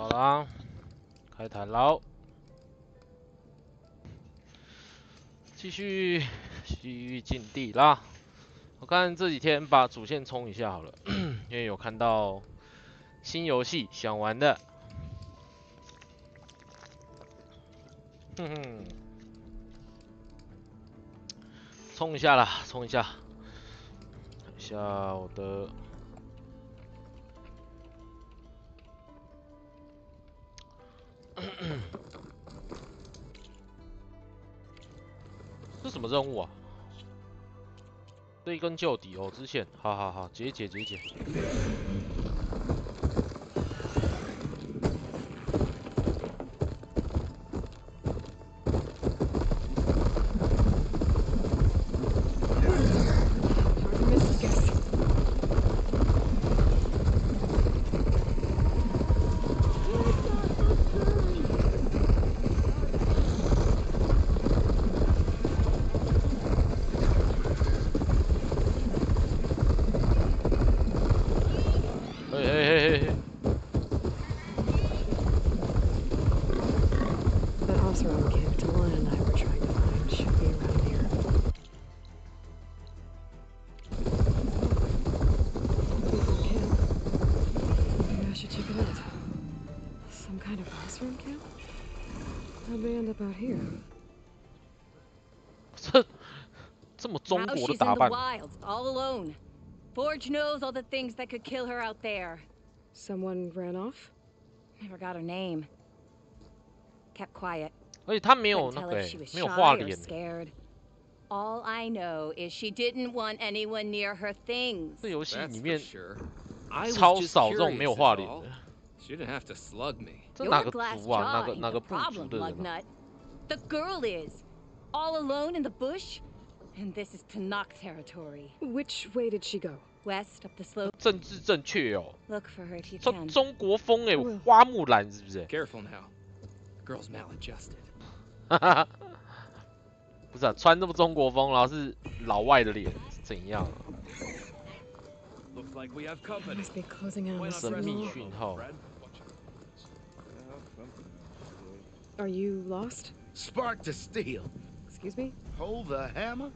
好啦，开台喽，继续西域禁地啦。我看这几天把主线冲一下好了，因为有看到新游戏想玩的，哼哼，冲一下啦，冲一下，看一下我的。这什么任务啊？追根究底哦，支线，好，解。嘿。That Osram camp Talon and I were trying to find should be around here. Camp. Maybe I should check it out. Some kind of Osram camp? How'd they end up out here? 这么中 Now 国的 she's 打 in the 扮。 wilds, all alone. Forge knows all the things that could kill her out there. Someone ran off? Never got her name. Kept quiet. 而且他没有 Couldn't 那 tell 个 if she was 没有 shy 画 or 脸， scared. All I know is she didn't want anyone near her things. 这游戏 That's 里 for 面 sure. I was 超 just 少这种没有 curious 画 is 脸 all. 的。 She didn't have to slug me. 这 You're 哪 a 个 glass 族啊？ jaw 哪 ain't 个 the 部族 problem, 的人啊？ Lugnut. The girl is. All alone in the bush. And this is Tanakh territory. Which way did she go? West up the slope. 政治正确哦， Look for her if you 说 can. 中国风哎，花木兰是不是？ Careful now. Girl's maladjusted. 不是啊，穿这么中国风，然后是老外的脸，是怎样啊？ Looks like we have I company. must be closing in on the 神秘 signal. 讯号。 Are you lost? Spark to steel. Excuse me? Hold the hammer?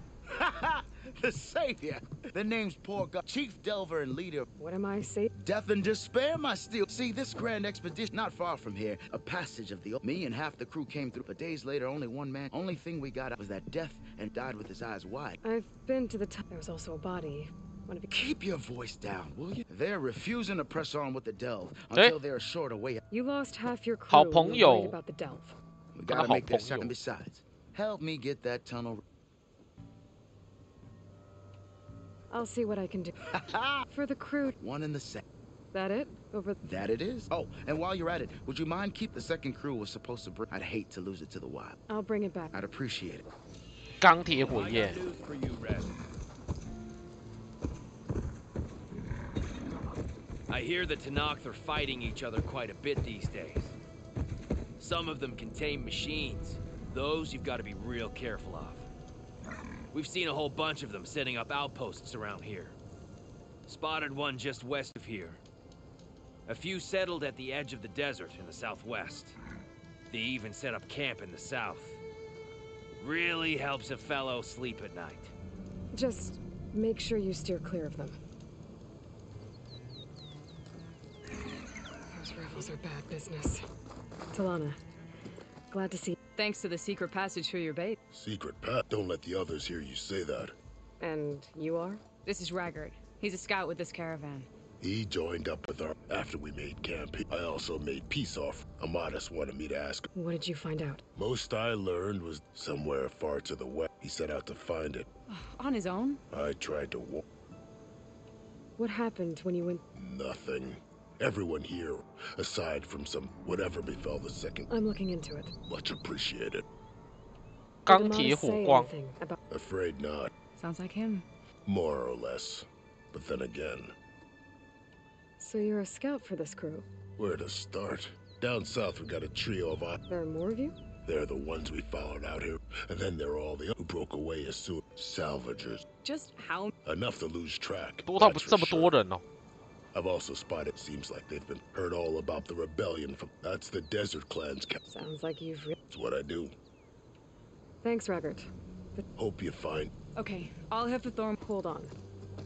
The savior. The name's Poor God, Chief Delver and leader. What am I saying? Death and despair, my steel. See, this grand expedition not far from here. A passage of the... Me and half the crew came through, but days later, only one man. Only thing we got was that death and died with his eyes wide. I've been to the top. There was also a body. One of you. Keep your voice down, will you? They're refusing to press on with the delve until they're assured a way. You lost half your crew. 好 and 朋 you're 友。 worried about the delve. We gotta make this 好朋友。 and besides, help me get that tunnel. I'll see what I can do. For the crew. One and the same. That it? Over. That it is. Oh, and while you're at it, would you mind keep the second crew was supposed to bring? I'd hate to lose it to the wild. I'll bring it back. I'd appreciate it. 钢铁火 I 焰 got，news for you, Red. I hear the Tanakh are fighting each other quite a bit these days. Some of them contain machines. Those you've got to be real careful of. We've seen a whole bunch of them setting up outposts around here. Spotted one just west of here. A few settled at the edge of the desert in the southwest. They even set up camp in the south. Really helps a fellow sleep at night. Just make sure you steer clear of them. Those rebels are bad business. Talana, glad to see. Thanks to the secret passage for your bait. Secret path? Don't let the others hear you say that. And you are? This is Raggard. He's a scout with this caravan. He joined up with our after we made camp. I also made peace off. Amadas wanted me to ask. What did you find out? Most I learned was somewhere far to the west. He set out to find it. On his own? I tried to walk. What happened when you went? Nothing. Everyone here, aside from some whatever befell the second, I'm looking into it. much appreciated. 钢 Did 铁 Amadas 火 say 光， anything about? Afraid not. Sounds like him. More or less. But then again, So you're a scout for this crew. where to start? Down south we got a trio of There are more of you? They're the ones we followed out here. And then there are all the who broke away as soon. Salvagers. Just how? Enough to lose track. 多到 that's 这 for 么 sure. 多人哦。I've also spotted. Seems like they've been heard all about the rebellion from. That's the Desert Clan's. Sounds like you've. That's what I do. Thanks, Raggart. But Hope you find. Okay, I'll have to throw him. hold on.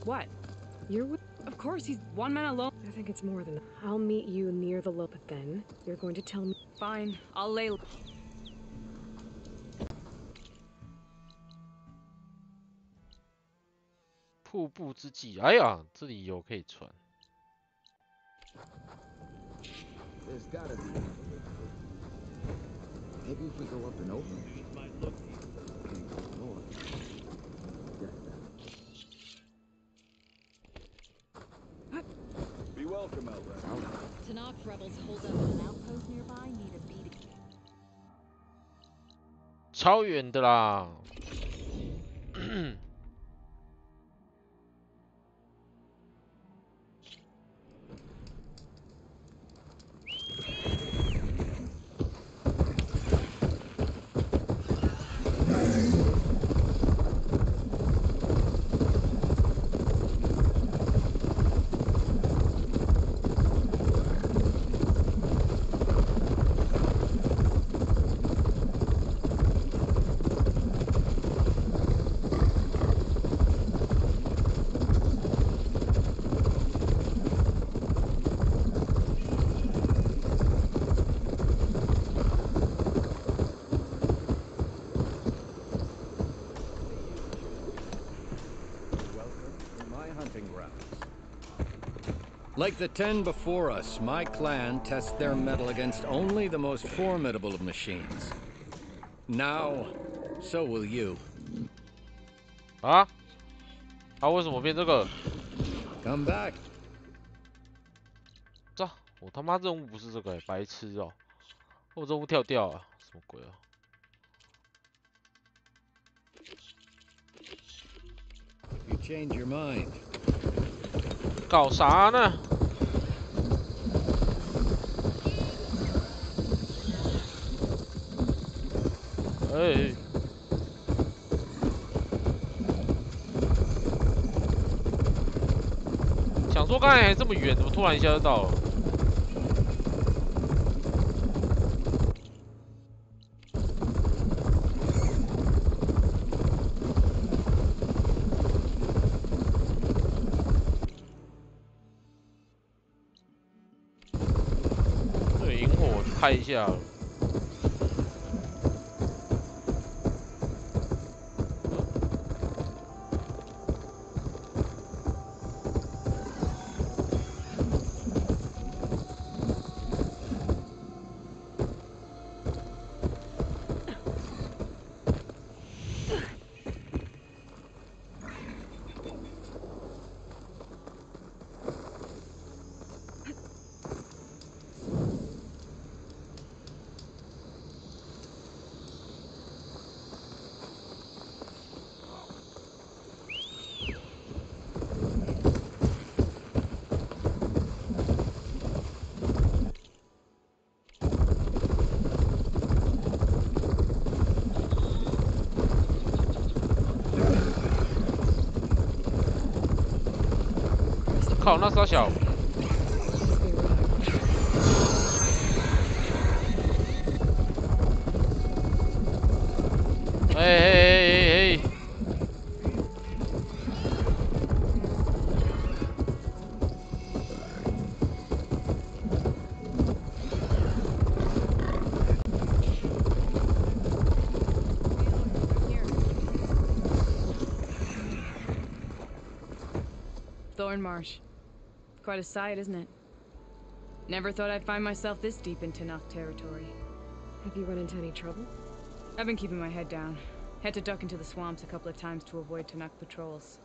What? You're with. Of course, he's one man alone. I think it's more than. I'll meet you near the low. But then you're going to tell me. Fine, I'll lay. 瀑布之际，哎呀，这里有可以穿。 There's gotta be another way. Maybe if we go up and open it. Lord. Be welcome, Outlander. Tanakh rebels hold up at an outpost nearby, need a beating. 超远的啦。Like the 10 before us, my clan tests their mettle against only the most formidable of machines. Now, so will you. 啊？他为什么变这个？ Come back. 这我他妈任务不是这个欸，白痴哦！我任务跳掉啊，什么鬼啊？ You change your mind. 搞啥呢？哎，想说刚才还这么远，怎么突然一下就到了？对，萤火拍一下了。 靠，那傻小。哎！ Thorn Marsh. Quite a sight, isn't it? Never thought I'd find myself this deep in Tanakh territory. Have you run into any trouble? I've been keeping my head down. Had to duck into the swamps a couple of times to avoid Tanakh patrols.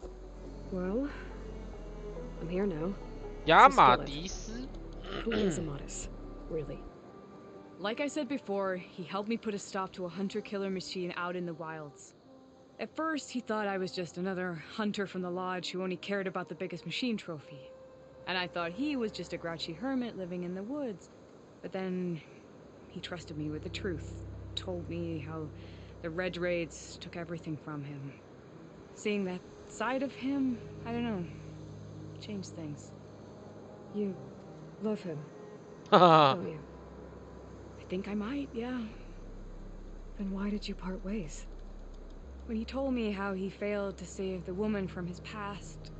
Well, I'm here now. 亚马迪斯 Who is Amatis, really? Like I said before, he helped me put a stop to a hunter-killer machine out in the wilds. At first, he thought I was just another hunter from the lodge who only cared about the biggest machine trophy. And I thought he was just a grouchy hermit living in the woods. But then he trusted me with the truth, told me how the Red Raids took everything from him. Seeing that side of him, I don't know, changed things. You love him, 哈哈， don't you? I think I might, yeah. Then why did you part ways? When he told me how he failed to save the woman from his past,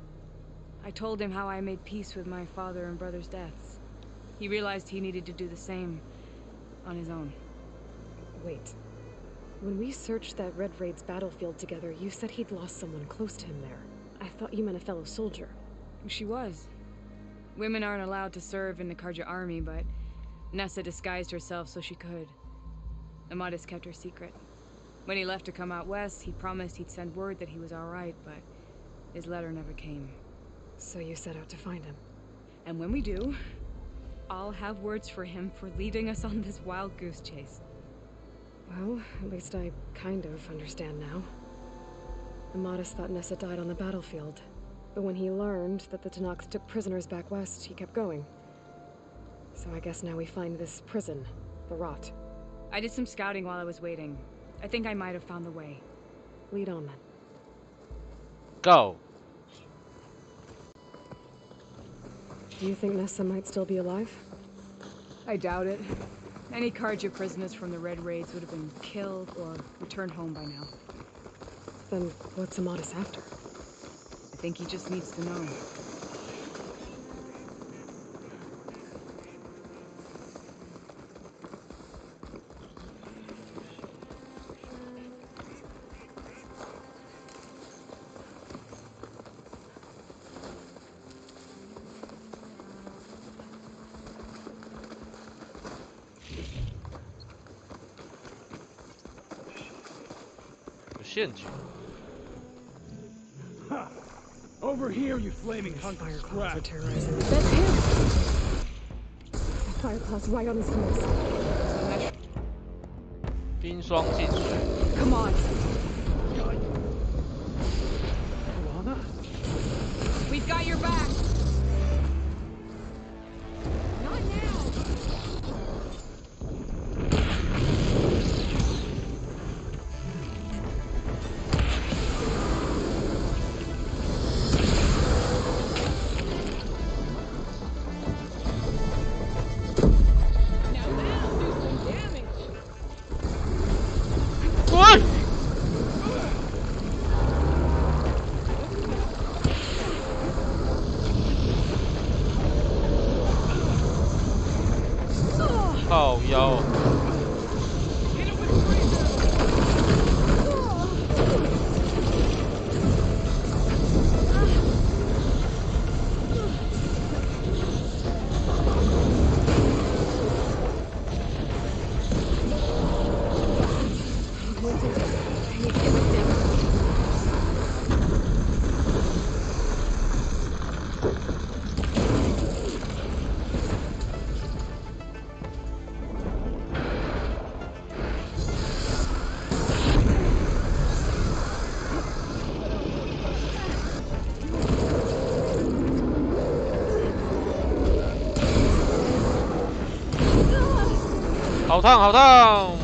I told him how I made peace with my father and brother's deaths. He realized he needed to do the same on his own. Wait. When we searched that Red Raid's battlefield together, you said he'd lost someone close to him there. I thought you meant a fellow soldier. She was. Women aren't allowed to serve in the Karja army, but Nessa disguised herself so she could. Amadis kept her secret. When he left to come out west, he promised he'd send word that he was alright, but his letter never came. So you set out to find him. And when we do, I'll have words for him for leading us on this wild goose chase. Well, at least I kind of understand now. Amadis thought Nessa died on the battlefield, but when he learned that the Tanakhs took prisoners back west, he kept going. So I guess now we find this prison, the Rot. I did some scouting while I was waiting. I think I might have found the way. Lead on then. Go. Do you think Nessa might still be alive? I doubt it. Any Karja prisoners from the Red Raids would have been killed or returned home by now. Then what's Amadis after? I think he just needs to know. Over here, you flaming hunk of Fireclaws scrap. are terrorizing. That's him! Fireclaws right on his heels. 冰霜进水。 Come on! Alana? We've got your back! Not now!靠腰。好烫，好烫！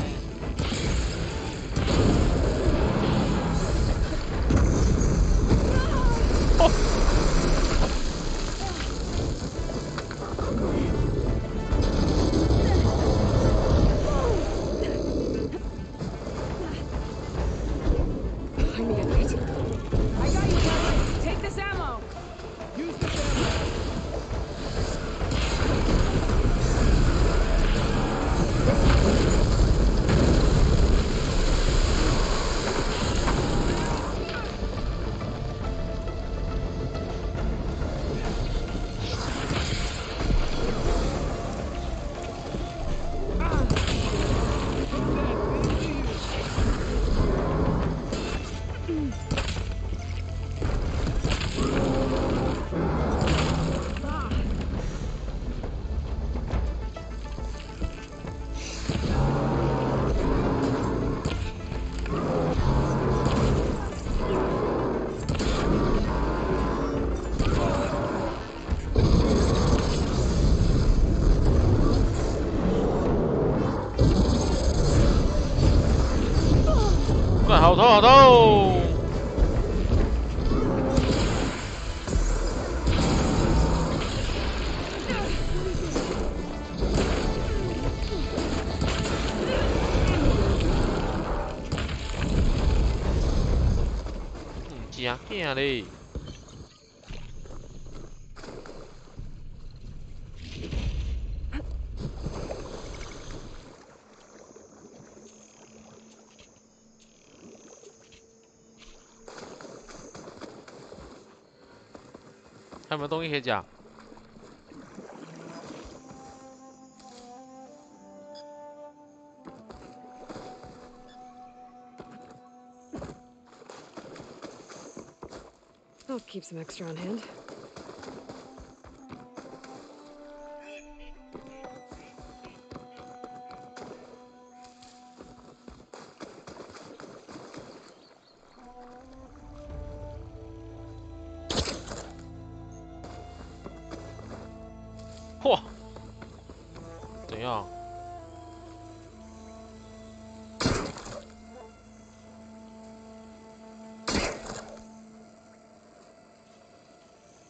哦，I got you, brother. Take this ammo. Use the ammo. 好痛，好痛！骗嘞！还有没有东西可以讲？ I'll keep some extra on hand. Whoa! 怎样？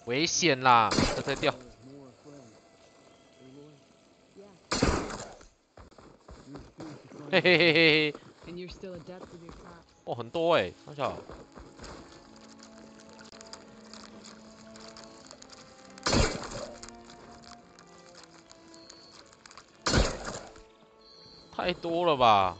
危险啦！这才掉。嘿嘿嘿嘿嘿。哦，很多哎，看一下。太多了吧？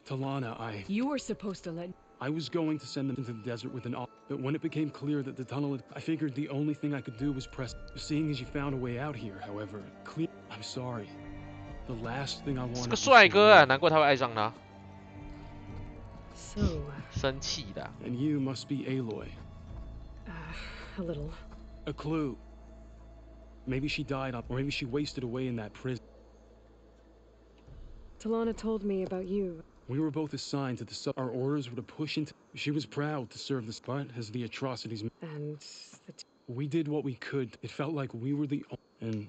Talana, You were supposed to let... I was going to send them into the desert with an op, but when it became clear that the tunnel I figured the only thing I could do was press. Seeing as you found a way out here, however, I'm sorry. The last thing I wanted. 是个帅哥啊，难怪他会爱上他。 So. 生气的。And you must be Aloy. A little. A clue. Maybe she died up, or maybe she wasted away in that prison. Talana told me about you. We were both assigned to the sub. Our orders were to push into. She was proud to serve the spot as the atrocities. And we did what we could. It felt like we were the and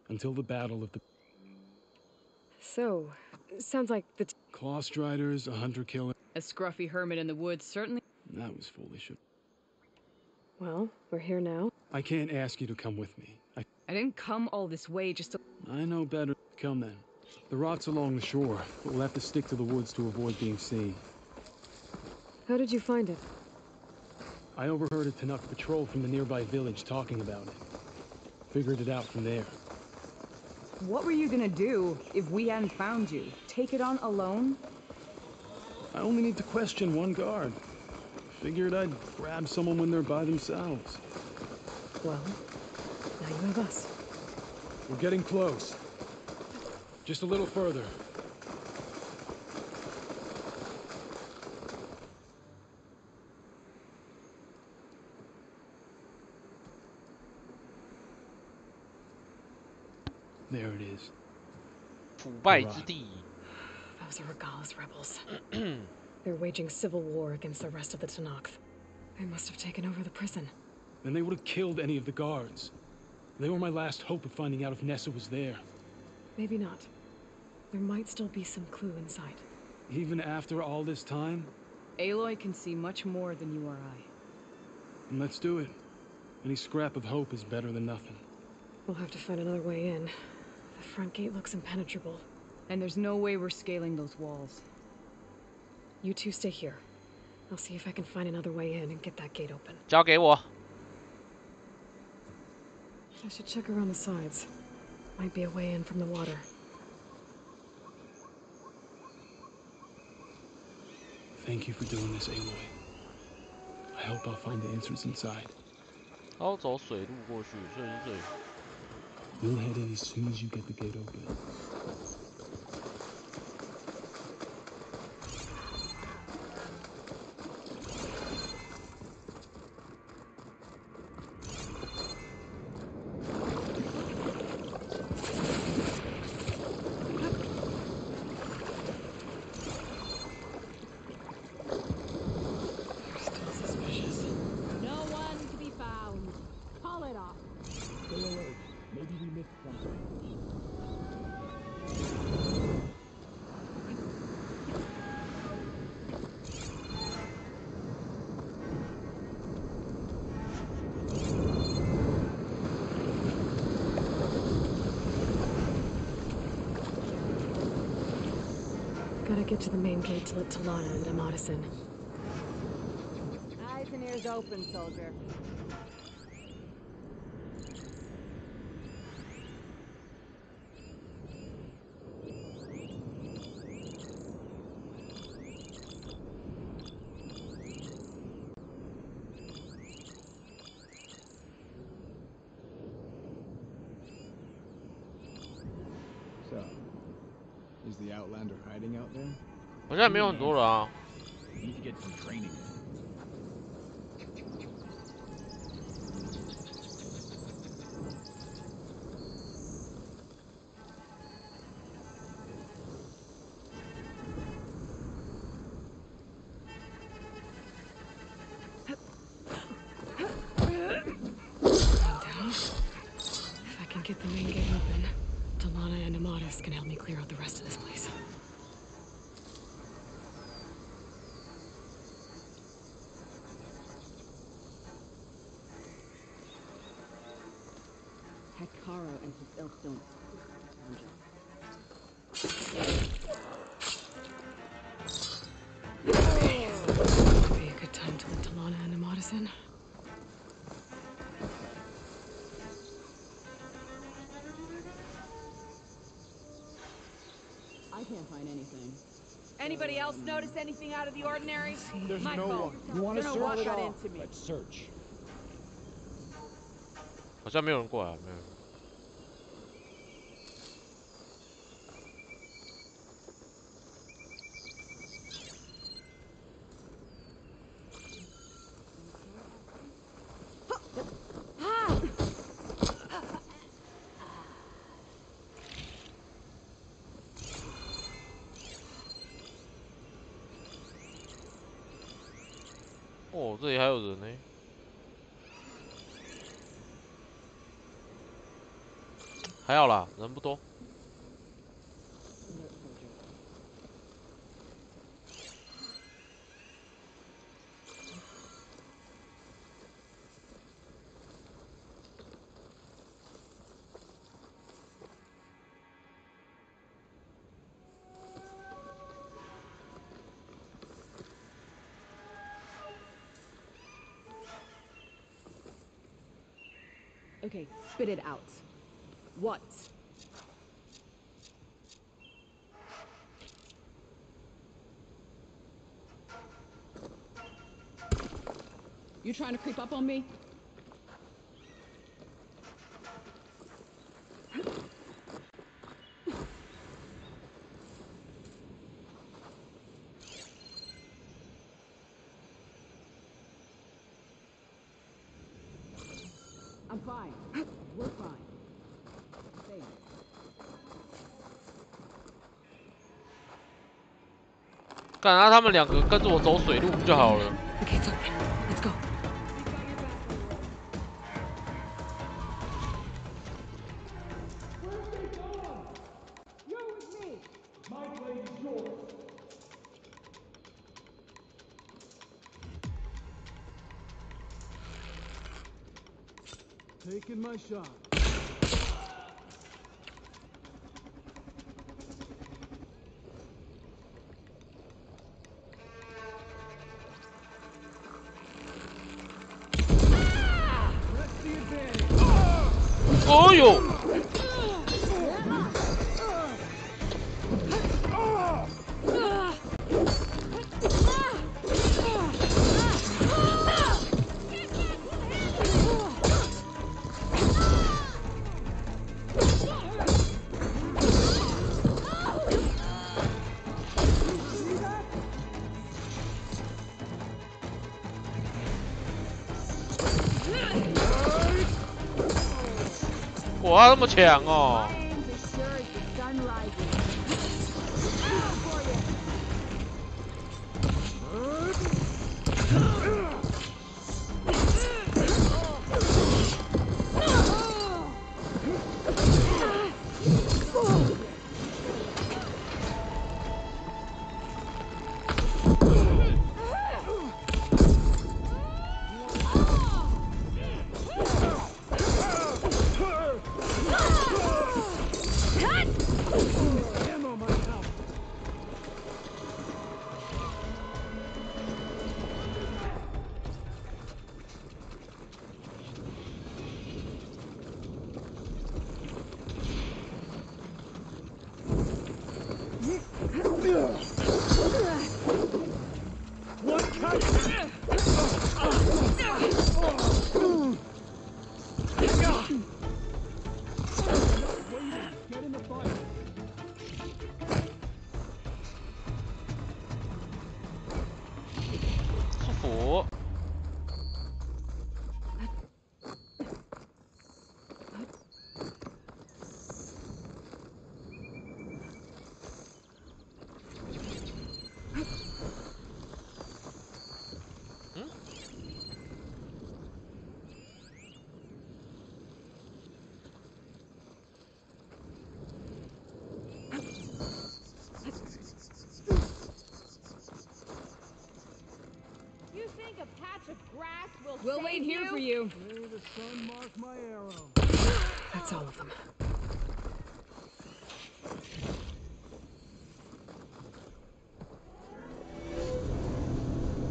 until the battle of the. So, sounds like the Claw Striders, a hunter killer. A scruffy hermit in the woods, certainly. That was foolish. Well, we're here now. I can't ask you to come with me. I didn't come all this way just to. I know better. Come then. The rock's along the shore, but we'll have to stick to the woods to avoid being seen. How did you find it? I overheard a Tanuk patrol from the nearby village talking about it. Figured it out from there. What were you gonna do if we hadn't found you? Take it on alone? I only need to question one guard. Figured I'd grab someone when they're by themselves. Well, now you have us. We're getting close. Just a little further. There it is. 腐败之地。 Those are Regal's rebels. They're waging civil war against the rest of the Tanakh. They must have taken over the prison. Then they would have killed any of the guards. They were my last hope of finding out if Nessa was there. Maybe not. There might still be some clue inside. Even after all this time? Aloy can see much more than you or I. And let's do it. Any scrap of hope is better than nothing. We'll have to find another way in. The front gate looks impenetrable. And there's no way we're scaling those walls. You two stay here. I'll see if I can find another way in and get that gate open. 交给我。 I should check around the sides. Might be a way in from the water. Thank you for doing this, Aloy. I hope I'll find the answers inside. 然后走水路过去，所以是这里。We'll head in as soon as you get the gate open. Gotta get to the main gate to let Talana and Amadas in. Eyes and ears open, soldier. So, is the Outlander hiding out there? 好像没有很多了啊。 Need to get some training. If I can get the main gate open, Talana and Amadas can help me clear out the rest of this place. Hekaro and his ilk don't. Would be a good time to let Talana and Amadas in. I can't find anything. Anybody else notice anything out of the ordinary? There's My no fault. one. You want to Don't search? know what got into me. Let's search. 好像没有人过来，没有人。 哦，这里还有人呢。还好啦，人不多。Okay, spit it out. What? You trying to creep up on me? I'm fine. We're fine. Stay. 干啊！他们两个跟着我走水路就好了。 The gate's open. Let's go. Taking my shot. Press the advantage. 哦呦！ Ugh! 哇，那么强哦！ 舒服。We'll wait here for you. May the sun mark my arrow. That's all of them.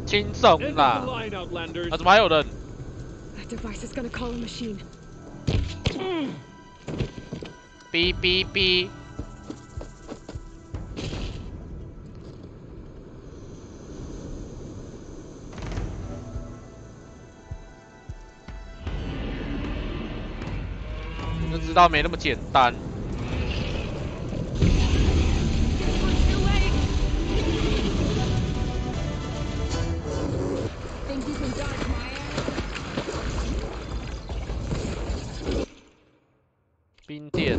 轻松啦！啊，怎么还有人？ That device is gonna call a machine. 哔哔哔！就知道没那么简单。 冰店。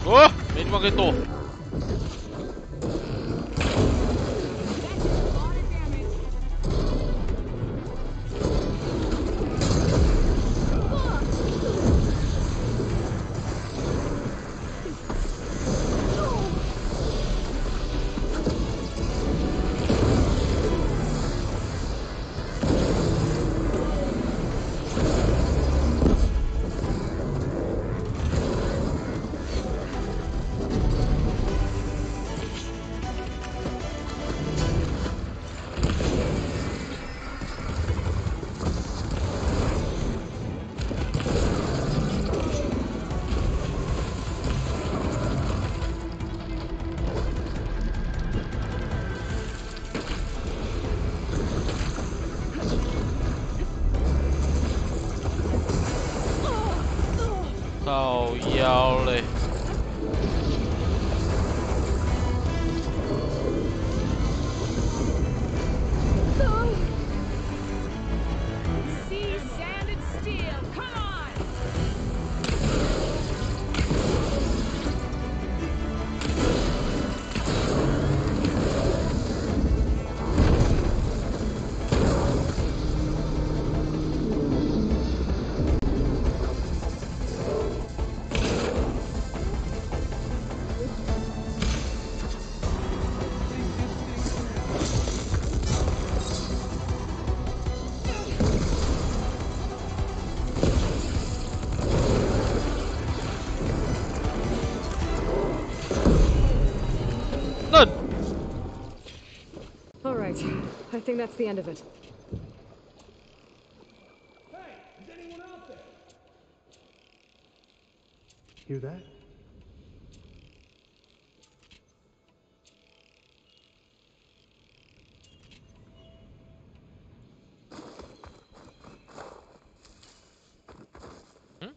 哦，没地方可以躲。靠腰嘞！ Sea, sand, and steel. Come on! 嫩。 All right. I think that's the end of it. Hey, is anyone out there? Hear that? Hmm?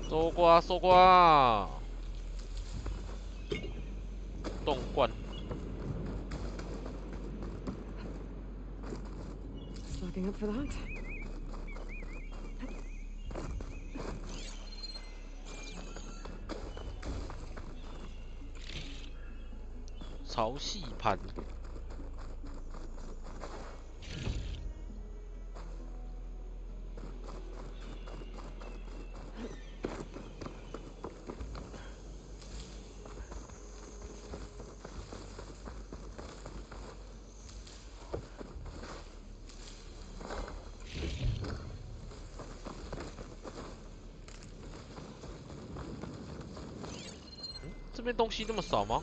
搜刮，搜刮！冻罐。 Looking up for that. 潮汐盘。这边东西那么少吗？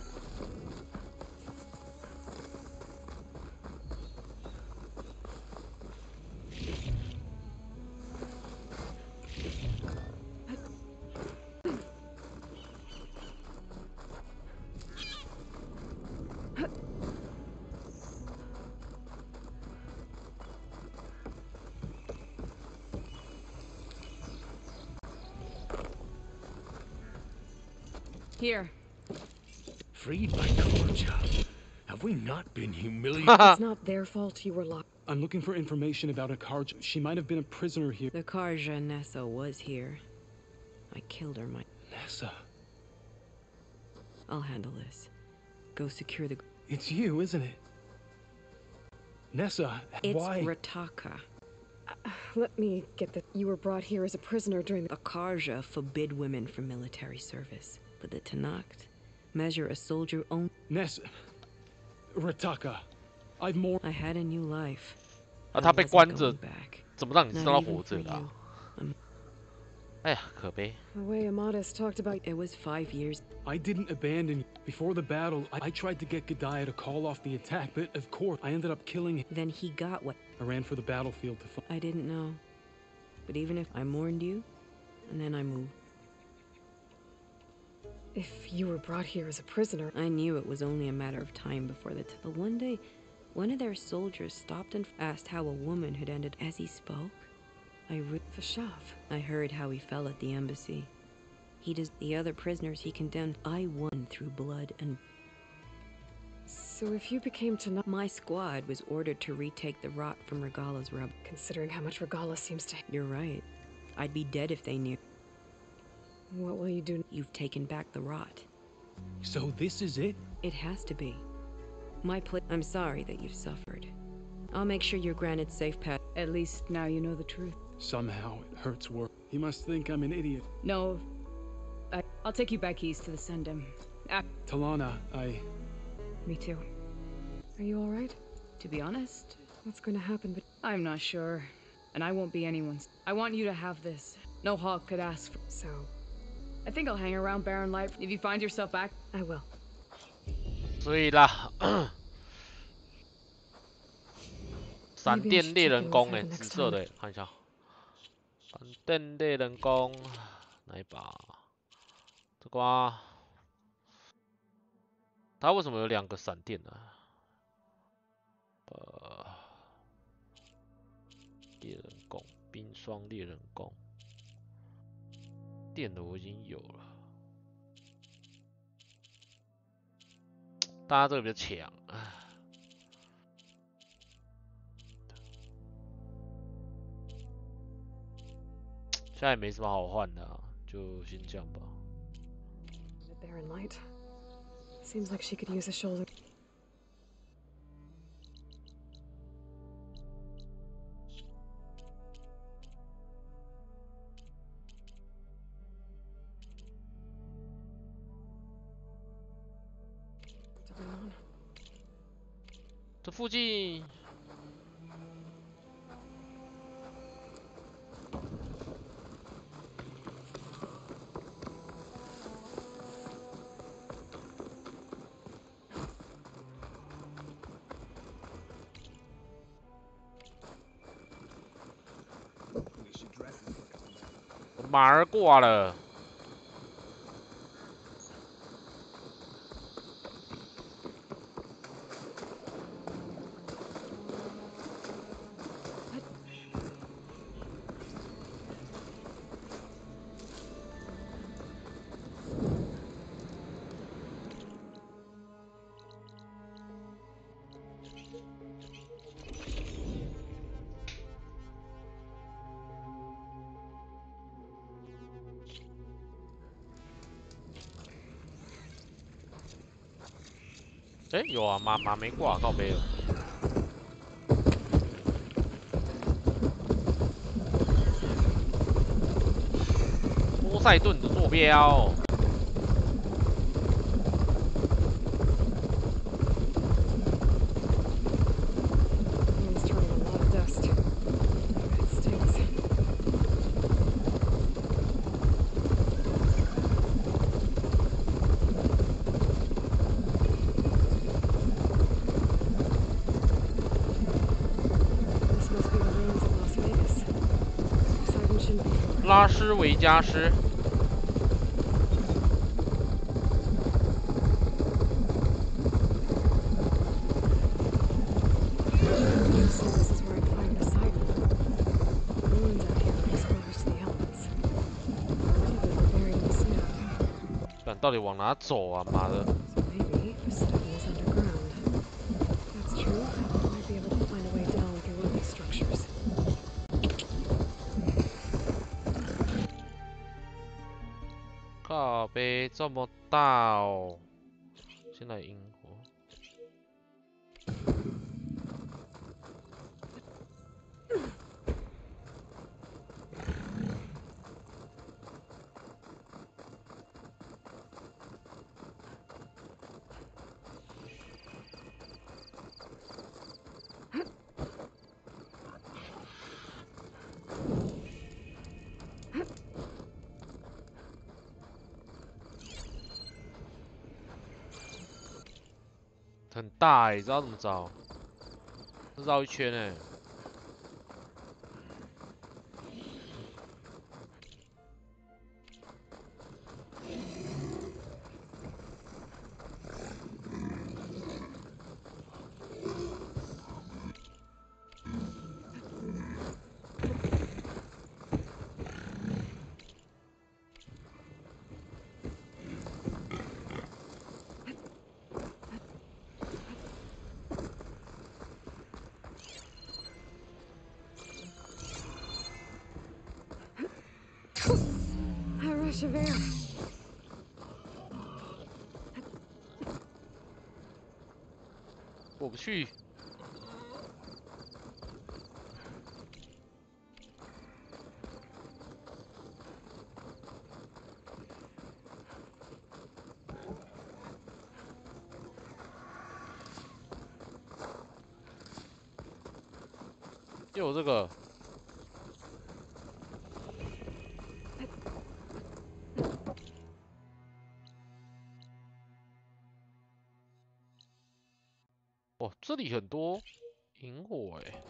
Here. Freed by Corja. Have we not been humiliated? It's not their fault you were locked. I'm looking for information about Akarja. She might have been a prisoner here. The Karja Nessa was here. I killed her, Nessa. I'll handle this. Go secure the... It's you, isn't it? Nessa, It's why? Rataka. Let me get that. You were brought here as a prisoner during the... Akarja forbid women from military service. But the Tanakh measure a soldier only... Nessa. Rataka. I've more... I had a new life. 啊，他被关着，怎么让你知道他活着的啊？哎呀，可悲。 The way Amadeus talked about... It was 5 years. I didn't abandon you. Before the battle, I tried to get G'daya to call off the attack, but of course, I ended up killing him. Then he got what? I ran for the battlefield to fight. I didn't know. But even if I mourned you, and then I moved. If you were brought here as a prisoner... I knew it was only a matter of time before the... But one day, one of their soldiers stopped and asked how a woman had ended. As he spoke, Fashav. I heard how he fell at the embassy. He does the other prisoners he condemned. I won through blood and... So if you became to... My squad was ordered to retake the rot from Regala's rub. Considering how much Regala seems to... You're right. I'd be dead if they knew. What will you do? You've taken back the rot. So this is it? It has to be. I'm sorry that you've suffered. I'll make sure you're granted safe pass. At least now you know the truth. Somehow it hurts worse. He must think I'm an idiot. No. I'll take you back east to the Sundom. Talana, Me too. Are you all right? To be honest, what's going to happen? But I'm not sure. And I won't be anyone's. I want you to have this. No hawk could ask for... So... I think I'll hang around Barren Light. If you find yourself back, I will. 所以啦，闪电猎人弓哎，紫色的，看一下。闪电猎人弓哪一把？这瓜，它为什么有2个闪电呢、猎人弓，冰霜猎人弓，电的我已经有了。大家这个比较强，现在也没什么好换的、啊，就先这样吧。Barren light. Seems like she could use a shoulder. What's going on? 这附近。马儿挂了。哎，有啊，马没挂，靠背了。波塞顿的坐标。It's turning a lot of dust. It stinks. This must be the ruins of Las Vegas. Poseidon shouldn't be. 拉斯维加斯。This is where I'd find Poseidon. The ruins out here are exposed to the elements. Probably were buried in the snow. 但到底往哪走啊？妈的！ So maybe Poseidon is underground. If that's true, I might be able to find a way down through one of these structures. 靠背这么大哦！先来萤火。很大哎、欸，知道怎么找？绕一圈哎、欸。A rush of air. 过不去。就有这个。哦，这里很多萤火哎。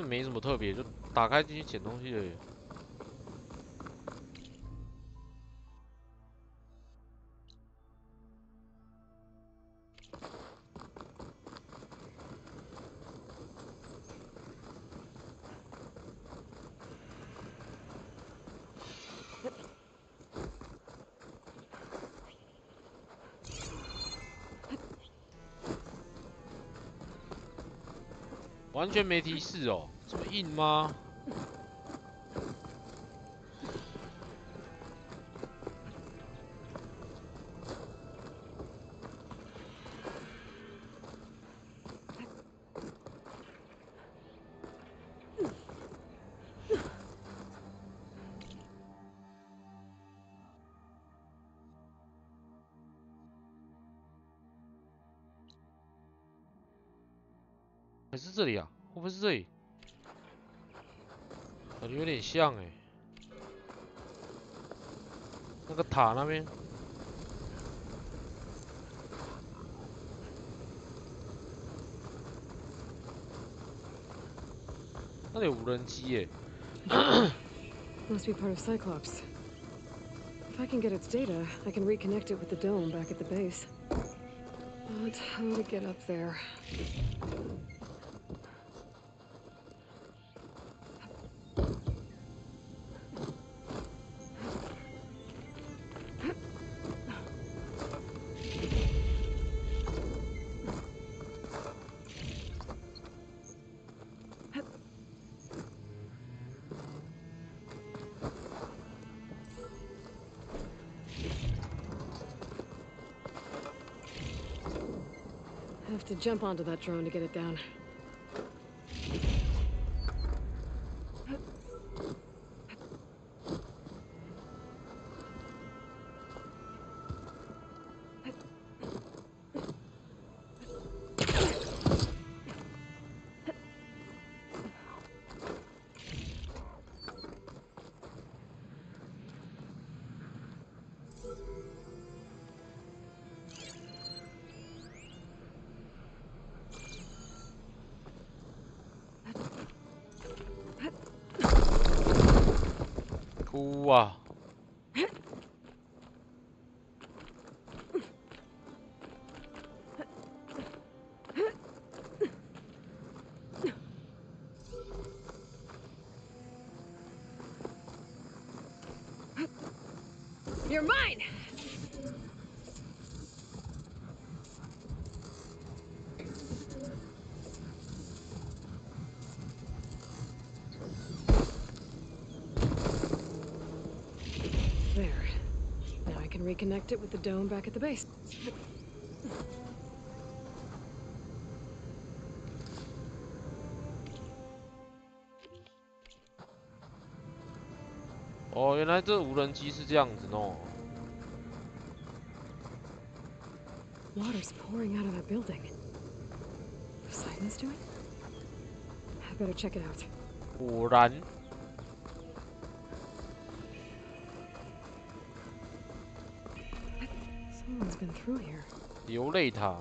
本没什么特别，就打开进去捡东西而已。完全没提示哦，这么硬吗？还是这里啊？会不会是这里？感觉有点像哎，那个塔那边。那里有无人机耶。Must be part of Cyclops. If I can get its data, I can reconnect it with the dome back at the base. But how to get up there? Have to jump onto that drone to get it down.哭啊！ You're mine! There. Now I can reconnect it with the dome back at the base. 哦，原来这无人机是这样子弄。 Water's pouring out of that building. Poseidon's doing? I better check it out. 果然。 Someone's been through here. 流泪塔。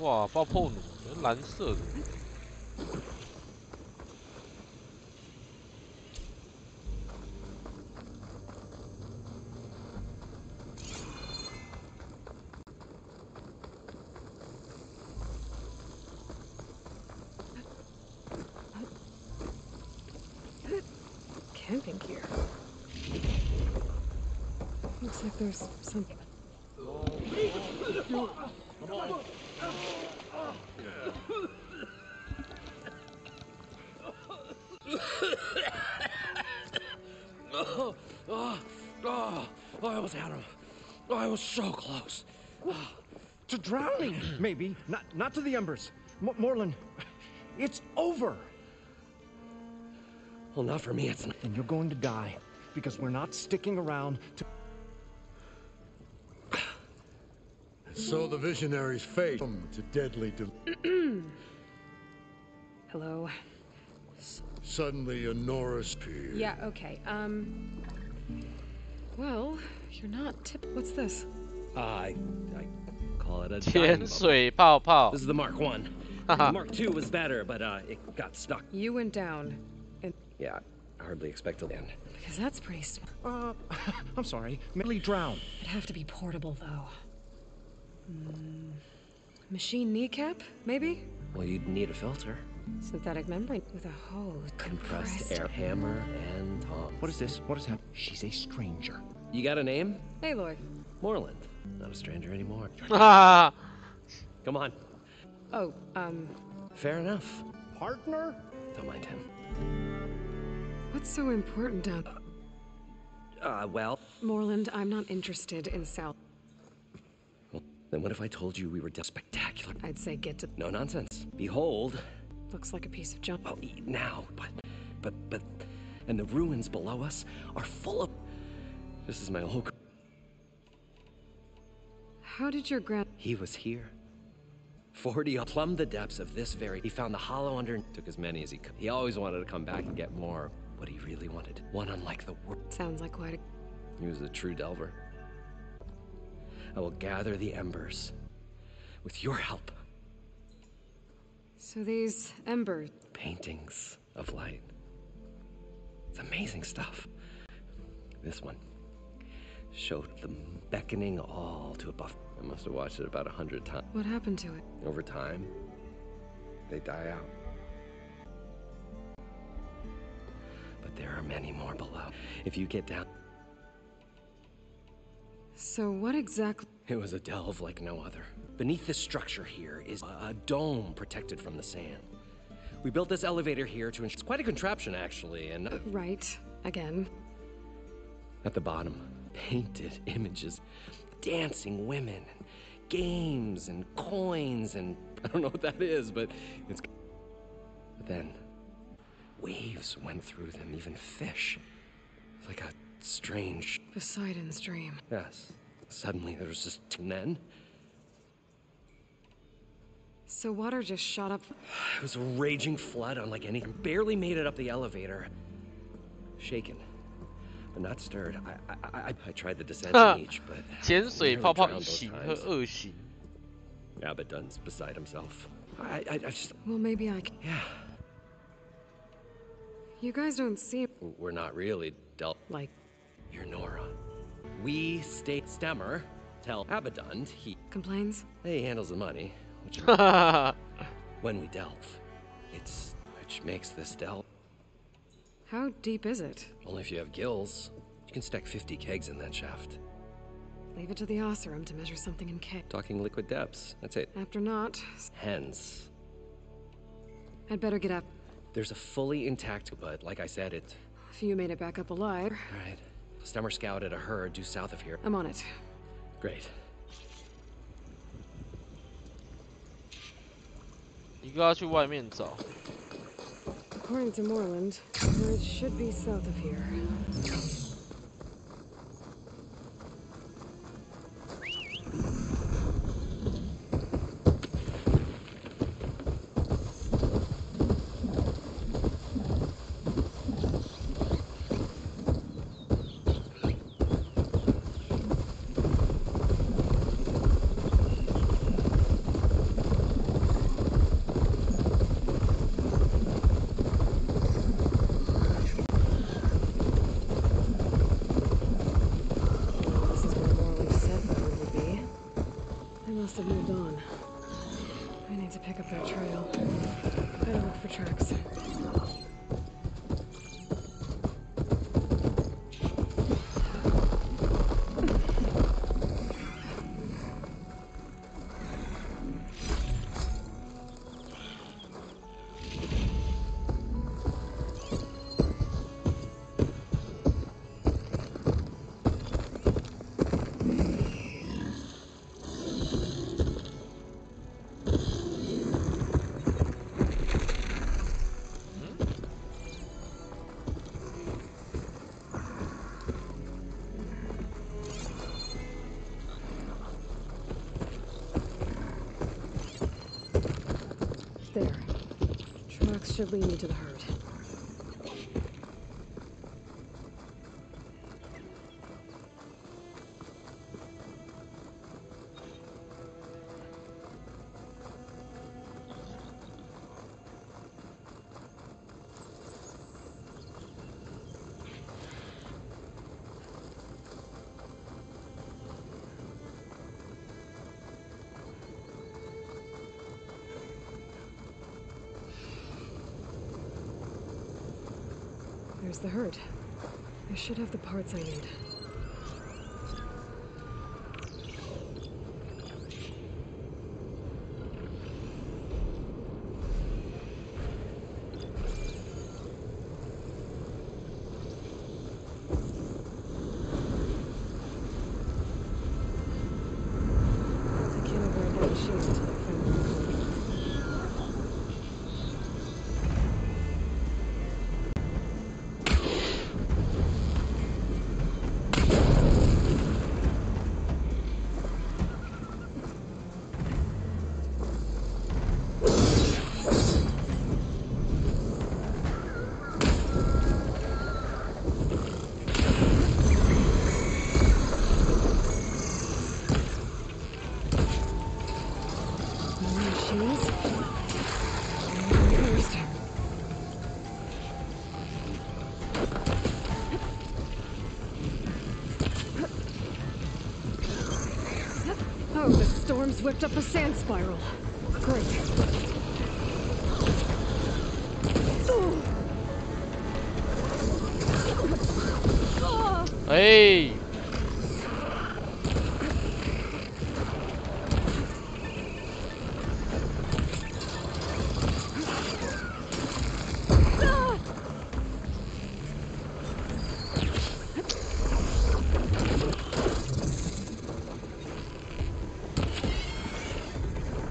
哇，爆破弩，蓝色的。 Camping gear. Looks like there's some. I almost had him. I was so close. To drowning, maybe. Not to the embers. Moreland, it's over. Well, not for me, it's not. And you're going to die, because we're not sticking around to... So the visionary's fate to deadly Hello. Suddenly, Honora's appeared. Yeah, okay. Well, you're not what's this? I call it a 潜水泡泡 This is the Mark 1. The Mark 2 was better, but it got stuck. You went down, and Yeah, I hardly expect to land. because that's pretty small. I'm sorry. Merely drowned. It'd have to be portable, though. Machine kneecap, maybe? Well, you'd need a filter. Synthetic membrane with a hose. Compressed air, hammer, and Tom. What is this? What is happening? She's a stranger. You got a name? Aloy. Moreland. Not a stranger anymore. Ah. Come on. Oh, Fair enough. Partner? Don't mind him. what's so important down? Well, Moreland, I'm not interested in South. then what if I told you we were spectacular? I'd say get to. No nonsense. Behold. Looks like a piece of junk. Well, now, but, and the ruins below us are full of. This is my whole. How did your He was here. 40 plumbed the depths of this very. He found the hollow under. Took as many as he could. He always wanted to come back and get more. What he really wanted. One unlike the world. Sounds like quite a. He was a true delver. I will gather the embers. With your help. So these embers. Paintings of light. It's amazing stuff. This one showed them beckoning all to above. I must have watched it about 100 times. What happened to it? Over time, they die out. But there are many more below. If you get down. So what exactly? It was a delve like no other. Beneath this structure here is a dome protected from the sand. We built this elevator here to ensure. It's quite a contraption, actually, and. Right. Again. At the bottom, painted images, dancing women, and games and coins, and I don't know what that is, but it's. But then, waves went through them, even fish. It's like a strange. Poseidon's dream. Yes. Suddenly there was just. And then. So water just shot up. It was a raging flood unlike anything. Barely made it up the elevator. Shaken. But not stirred. I tried the descent in each, but 潜水泡泡一型和二型 Abaddon's beside himself. I just. Well, maybe I can. Yeah. You guys don't seem. We're not really dealt. Like. You're Nora. We stay Stemmer. Tell Abaddon he. Complains? He handles the money. Which when we delve. It's. Which makes this delve. How deep is it? Only if you have gills. You can stack 50 kegs in that shaft. Leave it to the Osserum to measure something in K. Talking liquid depths. That's it. After not. Hence. I'd better get up. There's a fully intact, but like I said, it. If you made it back up alive. All right. Stemmer scouted a herd due south of here. I'm on it. Great. 一个要去外面找 According to Moreland, it should be south of here. Have moved on. I need to pick up that trail. Better look for tracks. there. Tracks should lead me to the herd. There's the herd. I should have the parts I need. I can't avoid that machine until I find the code. Oh, the storm's whipped up a sand spiral. Great. Hey!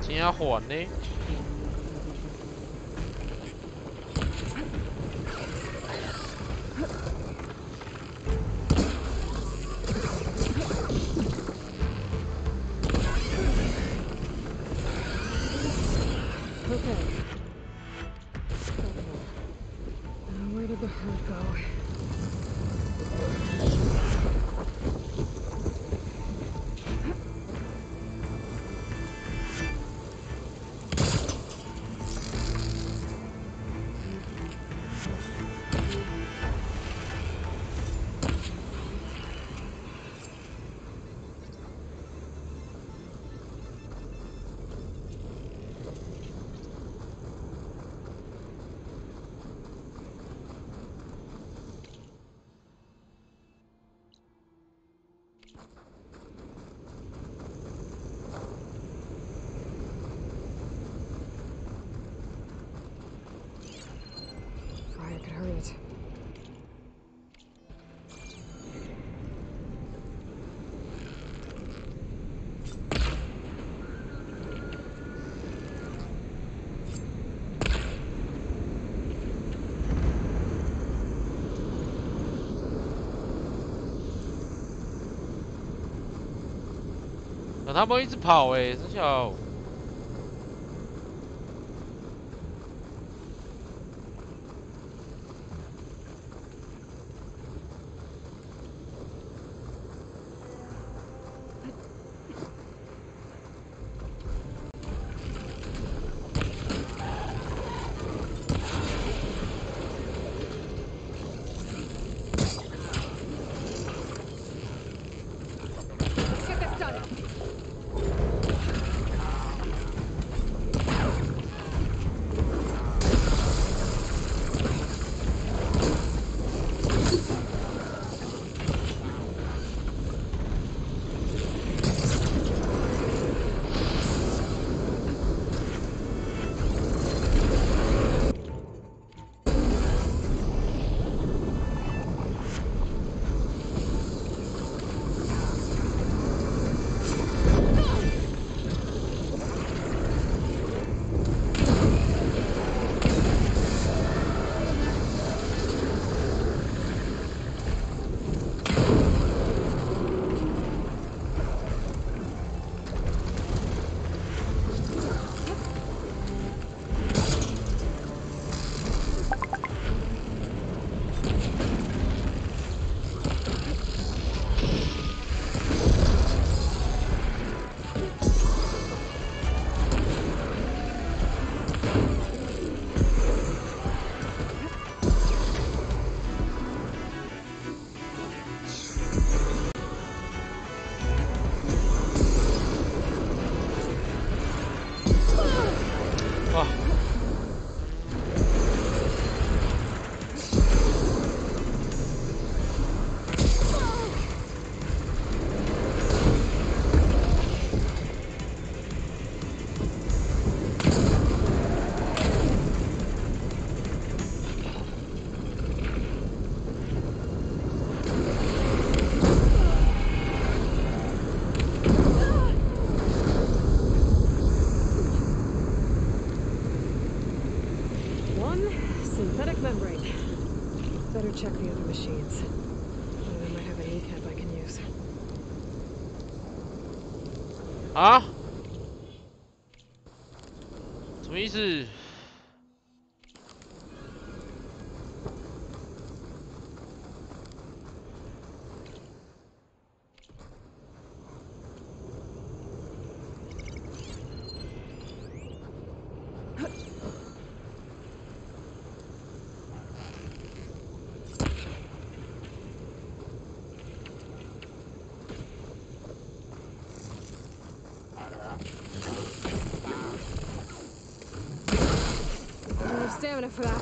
真係寒呢？ Okay. Where did the herd go? I could hurry it.他们一直跑哎，这小。 Let's get this done. Synthetic membrane. Better check the other machines. One of them might have a kneecap I can use. 啊？什么意思？Stamina for that.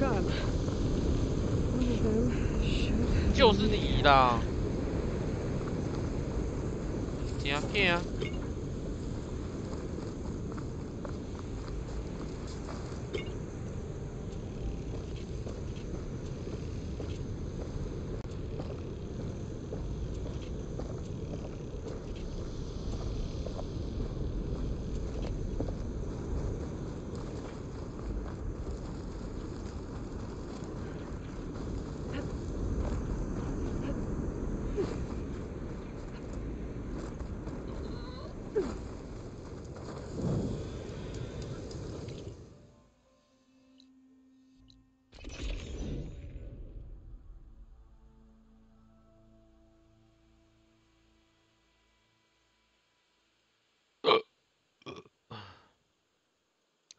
God. One of them should. 就是你啦！真骗啊！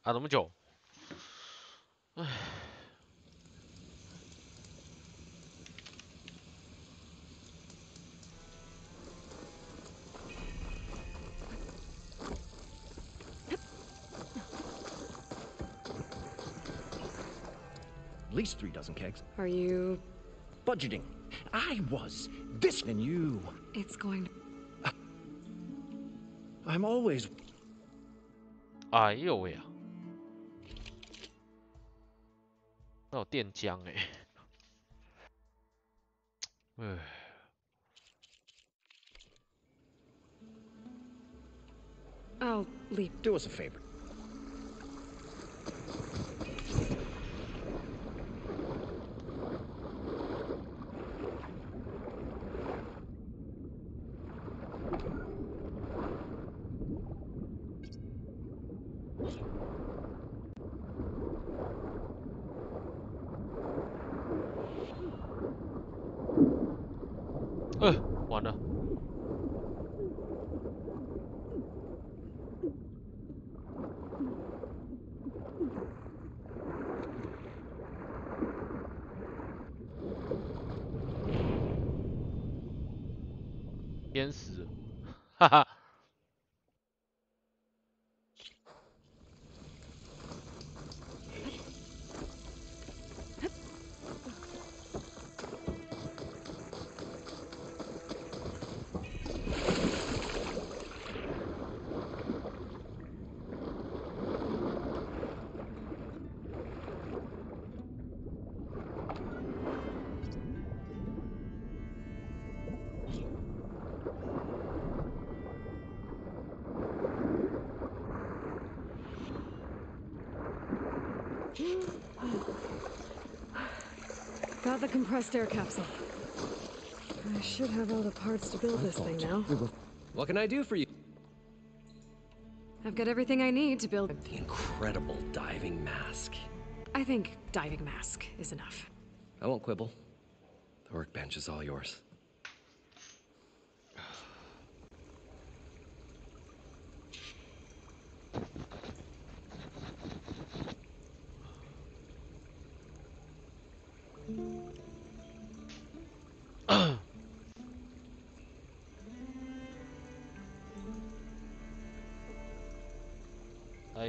啊，这么久，唉。At least 3 dozen kegs. Are you Budgeting. I was. This and you. It's going to... I'm always... 哎呦喂啊！那有电浆哎、欸，I'll leave. Do us a favor. 어, 完了。淹死了，哈哈。Got the compressed air capsule. I should have all the parts to build this thing now. What can I do for you? I've got everything I need to build The incredible diving mask. I think diving mask is enough. I won't quibble. The workbench is all yours.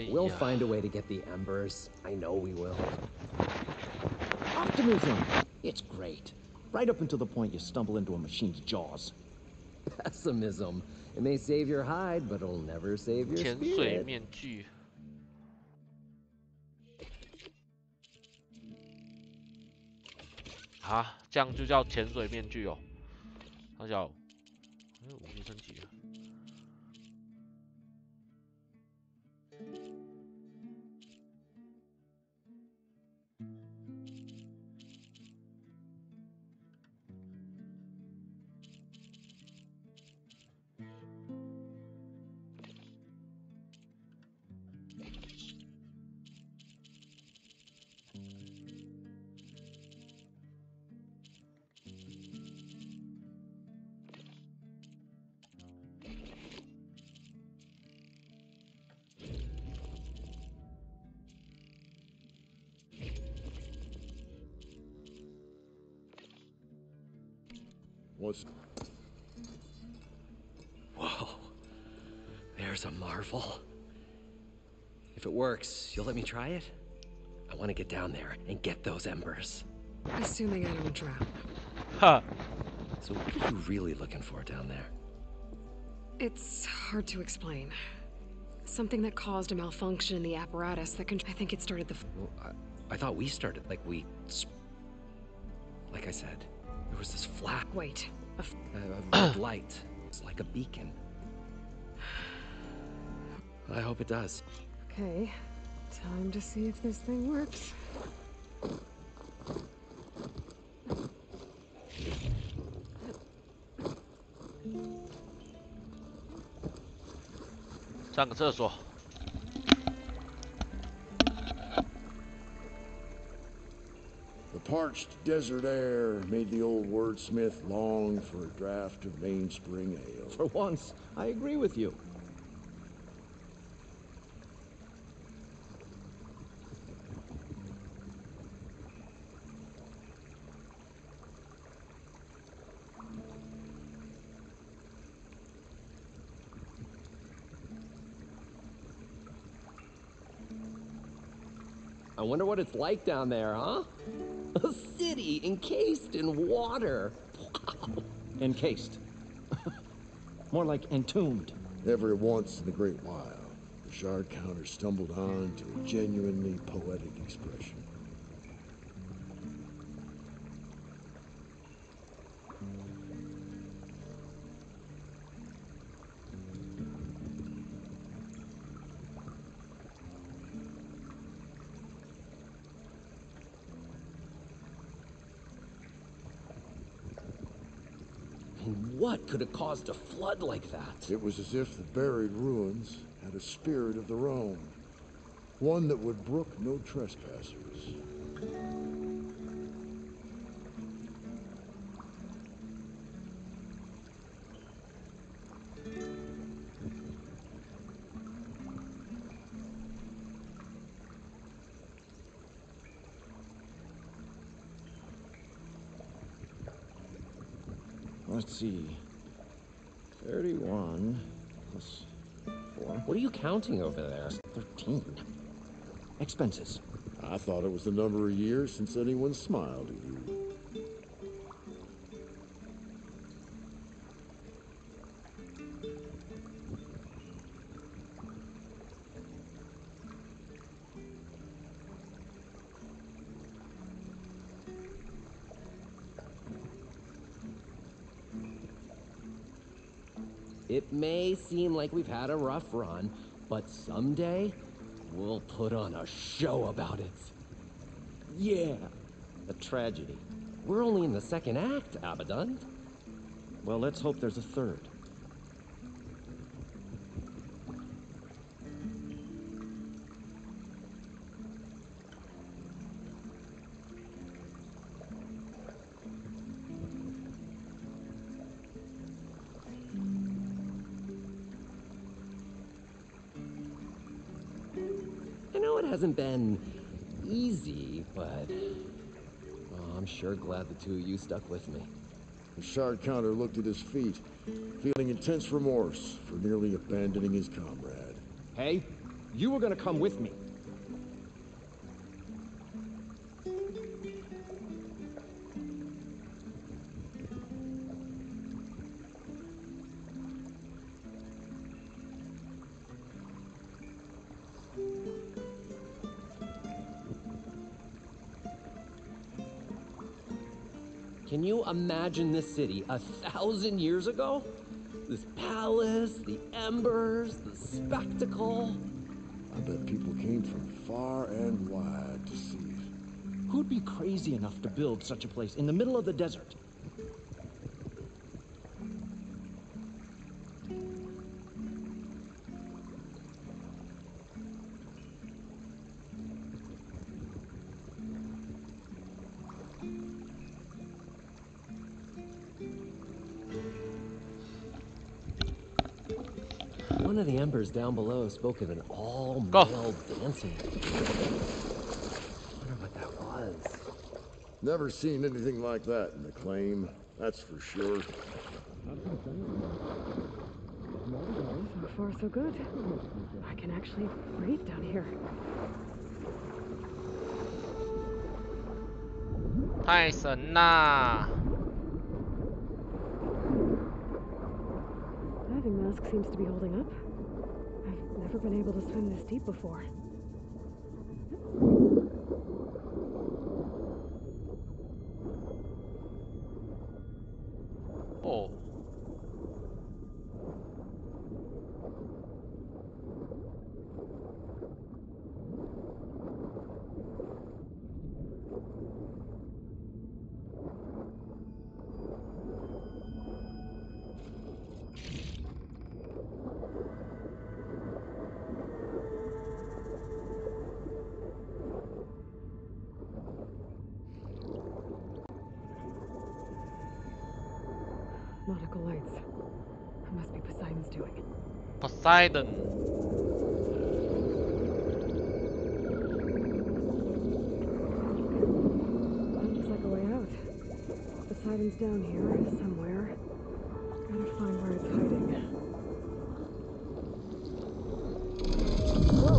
We'll find a way to get the embers. I know we will. Optimism! It's great. Right up until the point you stumble into a machine's jaws. Pessimism. It may save your hide, but it'll never save your 潜水 spirit. 面具。啊，这样就叫潜水面具哦。它叫，武器升级了。Whoa. There's a marvel. If it works, you'll let me try it? I want to get down there and get those embers. Assuming I don't drown. Huh. So what are you really looking for down there? It's hard to explain. Something that caused a malfunction in the apparatus that I think it started the... Well, I thought we started, like I said, there was this flash. Wait. A red light. It's like a beacon. I hope it does. Okay. Time to see if this thing works. 上个厕所。The parched desert air made the old wordsmith long for a draught of mainspring ale. For once, I agree with you. I wonder what it's like down there, huh? A city encased in water. Wow. Encased. More like entombed. Every once in a great while, the shard counter stumbled on to a genuinely poetic expression. What could have caused a flood like that? It was as if the buried ruins had a spirit of their own, one that would brook no trespassers. Let's see. 31 plus 4. What are you counting over there? 13. Expenses. I thought it was the number of years since anyone smiled at you. It may seem like we've had a rough run, but someday we'll put on a show about it. Yeah, a tragedy. We're only in the second act, Abaddon. Well, let's hope there's a third. I know it hasn't been easy, but I'm sure glad the two of you stuck with me. The shard counter looked at his feet, feeling intense remorse for nearly abandoning his comrade. Hey, you were gonna come with me. Can you imagine this city 1,000 years ago? This palace, the embers, the spectacle. I bet people came from far and wide to see it. Who'd be crazy enough to build such a place in the middle of the desert? One of the embers down below spoke of an all-male dancing. I wonder what that was. Never seen anything like that in the claim, that's for sure. So far, so good. I can actually breathe down here. 太神啦！ Diving mask seems to be holding up. I've never been able to swim this deep before. Oh. Nautical lights. That must be Poseidon's doing. Poseidon. That looks like a way out. Poseidon's down here somewhere. Gotta find where it's hiding. Whoa!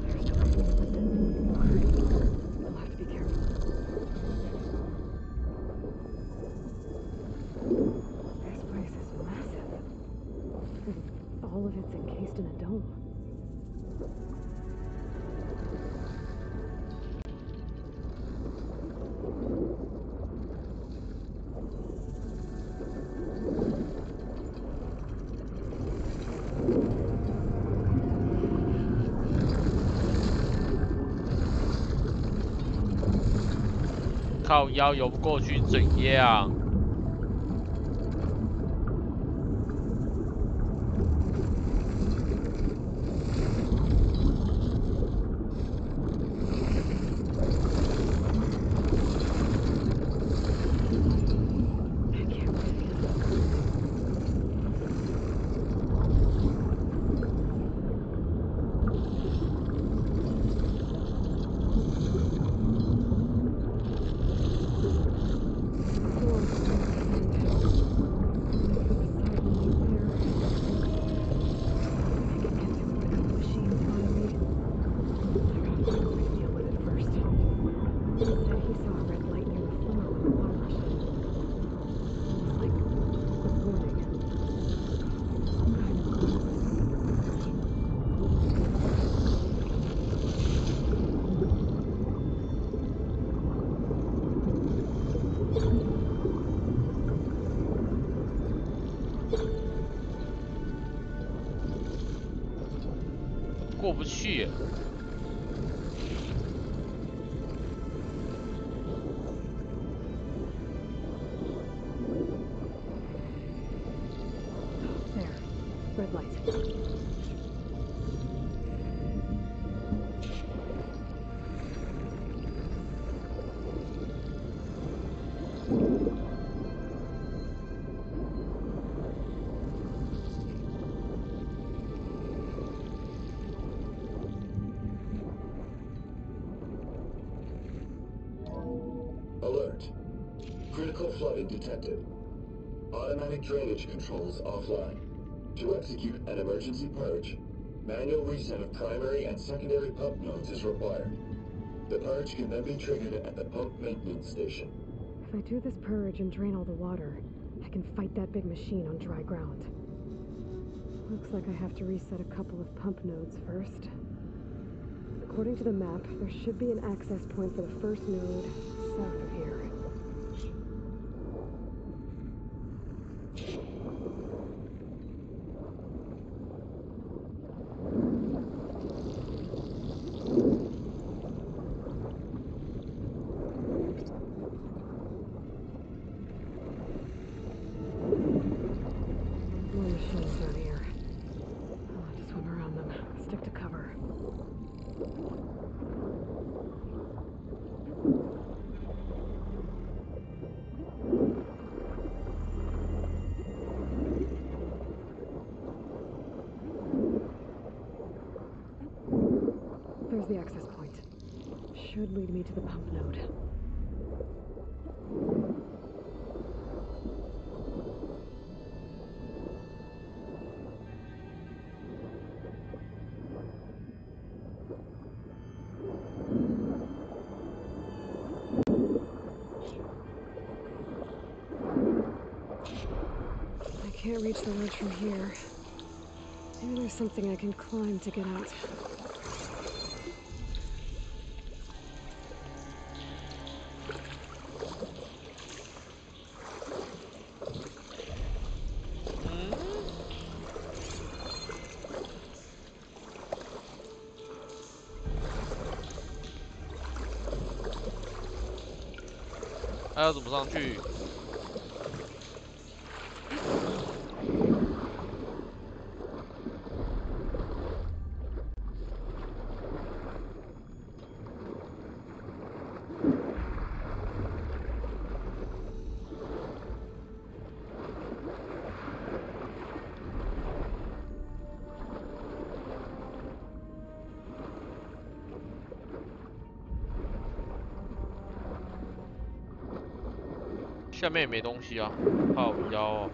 There's no way to prevent them. I'll have to be careful. This place is massive. All of it's encased in a dome.靠腰游不过去怎样？ 过不去。Alert. Critical flooding detected. Automatic drainage controls offline. To execute an emergency purge, manual reset of primary and secondary pump nodes is required. The purge can then be triggered at the pump maintenance station. If I do this purge and drain all the water, I can fight that big machine on dry ground. Looks like I have to reset a couple of pump nodes first. According to the map, there should be an access point for the first node south of here. More machines down here. I'll have to swim around them. Stick to cover. There's the access point. Should lead me to the pump node. I can't reach the ledge from here. Maybe there's something I can climb to get out.还要怎么上去？下面也没东西啊，靠腰哦。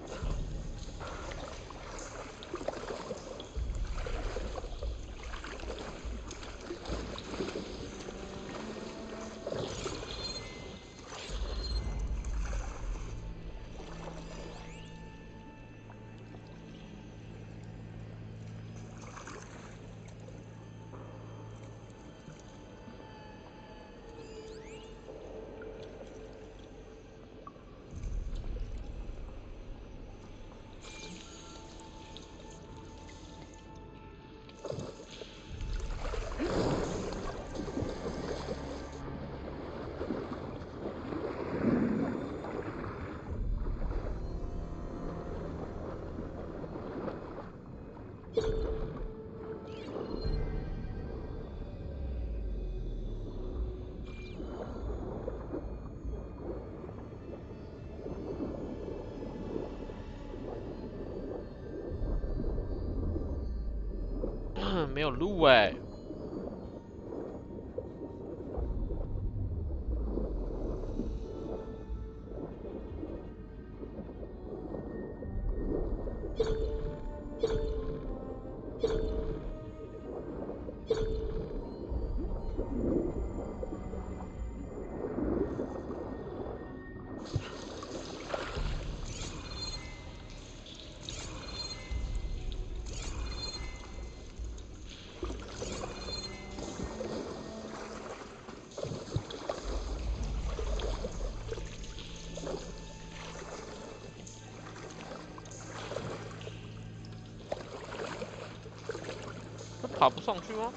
没有路哎。爬不上去吗？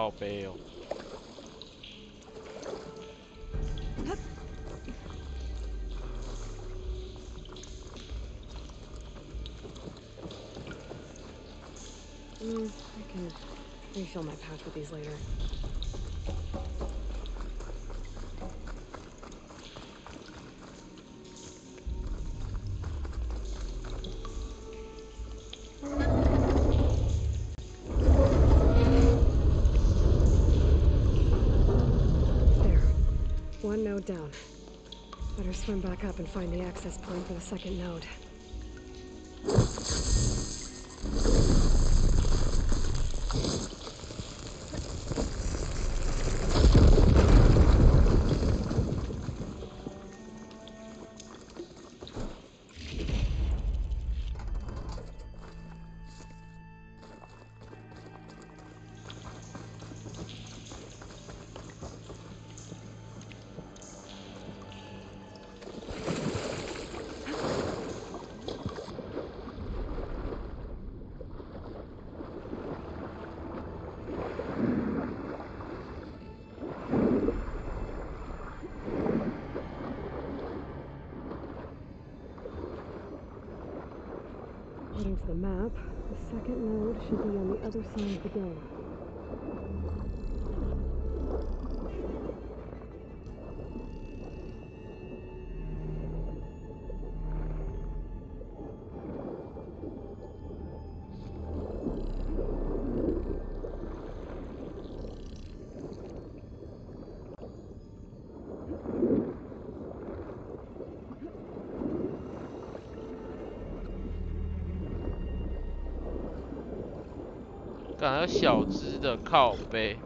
靠背哦。I can refill my pouch with these later. There. One node down. Better swim back up and find the access point for the second node. According to the map, the second node should be on the other side of the dome.还有小只的靠背。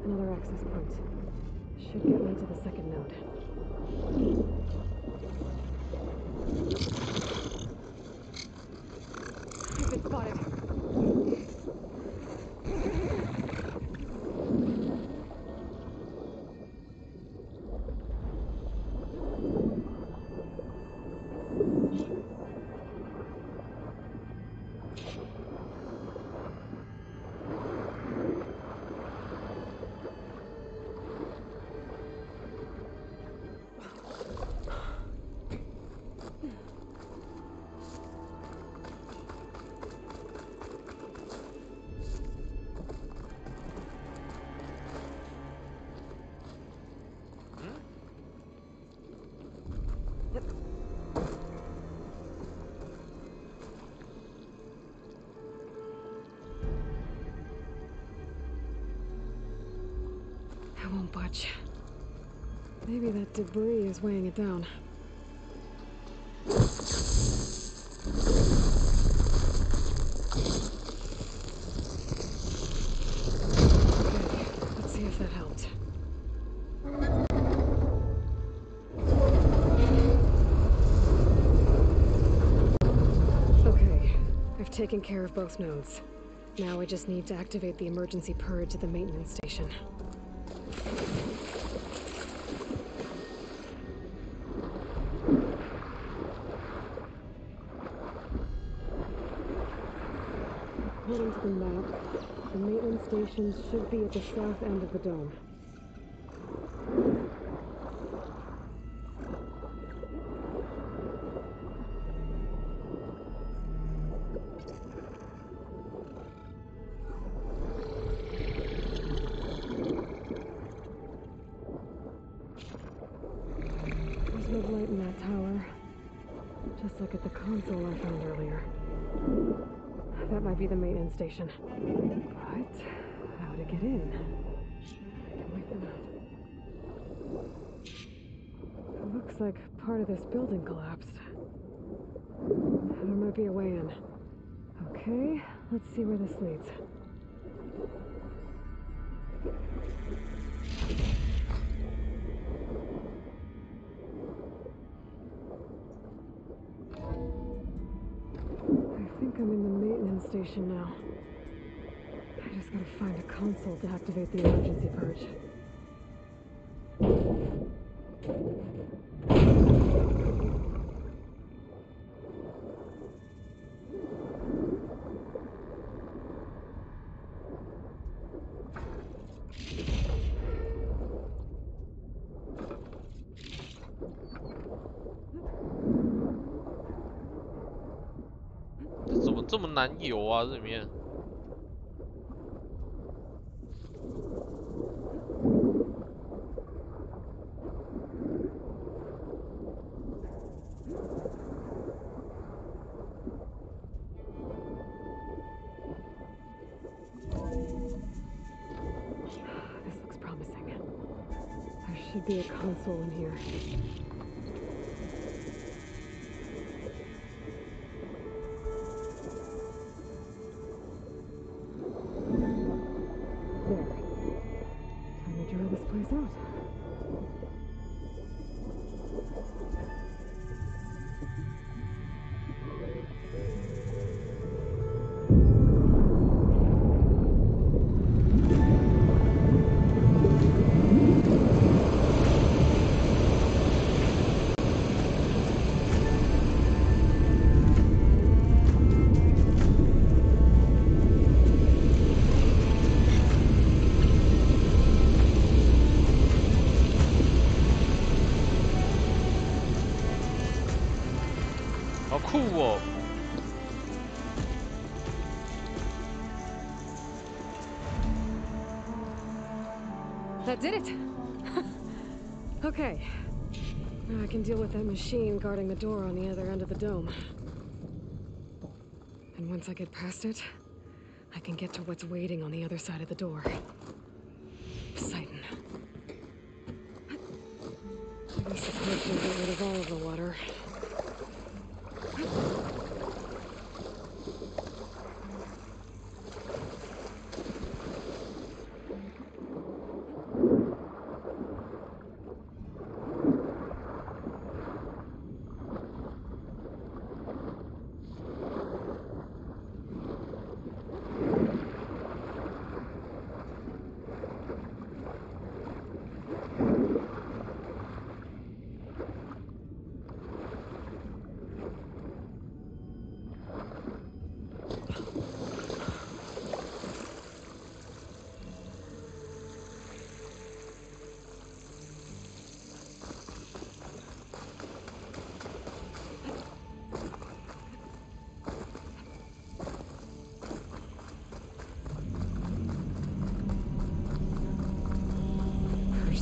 Another access point. Should get me to the second node. I've been spotted. I won't budge. Maybe that debris is weighing it down. Okay, let's see if that helped. Okay, I've taken care of both nodes. Now I just need to activate the emergency purge at the maintenance station. According to the map, the maintenance station should be at the south end of the dome. There's no light in that tower, just like at the console I found earlier. That might be the maintenance station. But how to get in? I can wait them out. It looks like part of this building collapsed. There might be a way in. Okay, let's see where this leads. I think I'm in the maintenance station now. I just gotta find a console to activate the emergency purge. 这么难游啊？这里面。This looks promising. There should be a console in here. There. Time to drill this place out. Cool. That did it! Okay. Now I can deal with that machine guarding the door on the other end of the dome. And once I get past it, I can get to what's waiting on the other side of the door. Poseidon. Maybe supposed to get rid of all of the water.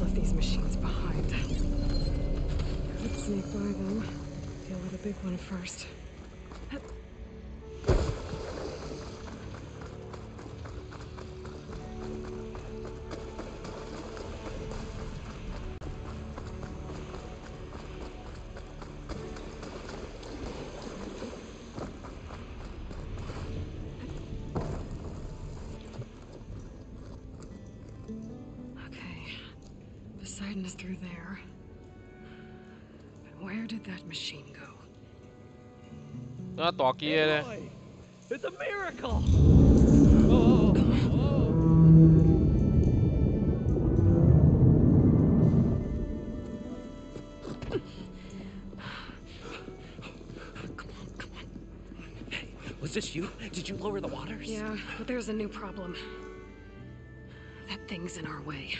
Left these machines behind. Could sneak by them. Deal with a big one first. Poseidon is through there. But where did that machine go? Hey, it's a miracle! Come on. Hey, was this you? Did you lower the waters? Yeah, but there's a new problem. That thing's in our way.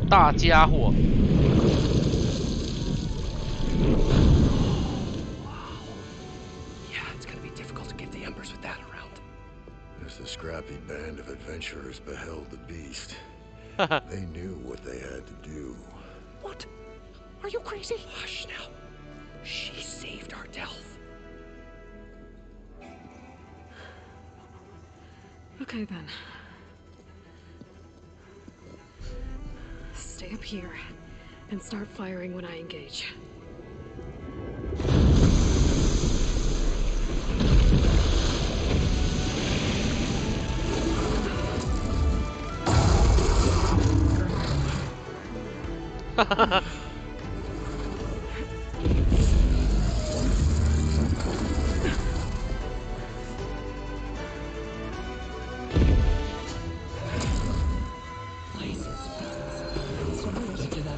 大家伙。 Yeah, it's gonna be difficult to get the embers with that around. As the scrappy band of adventurers beheld the beast, they knew what they had to do. What? Are you crazy? Hush now. She saved our Delph. Okay then. Stay up here and start firing when I engage.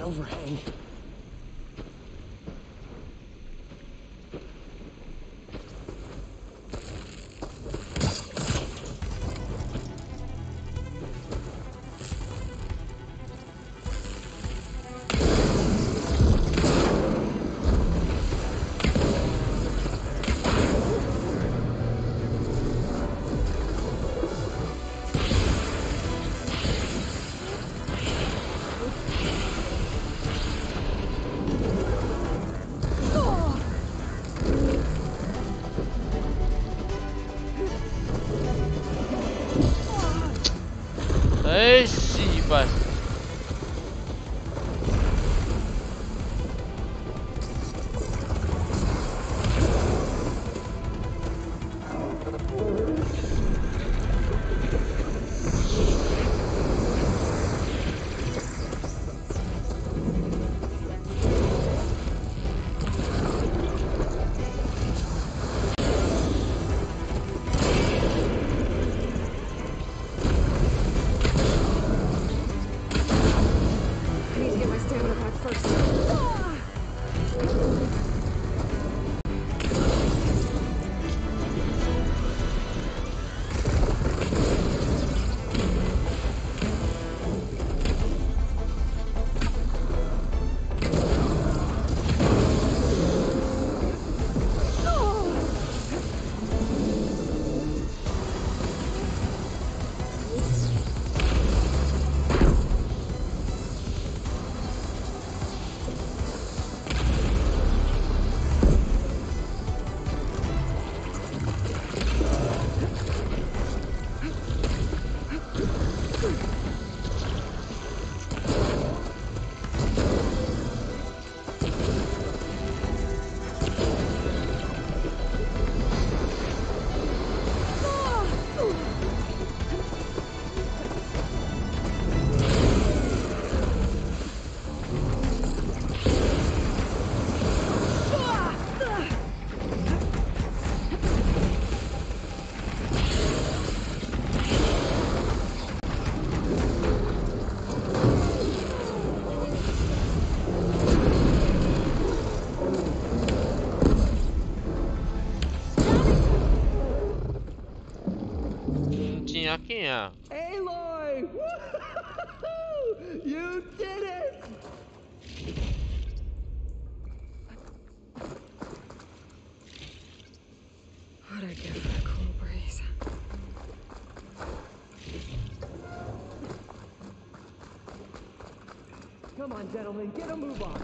Overhang. 啊见啊！ Aloy! You did it! What'd I give for a cool breeze? Come on, gentlemen, get a move on.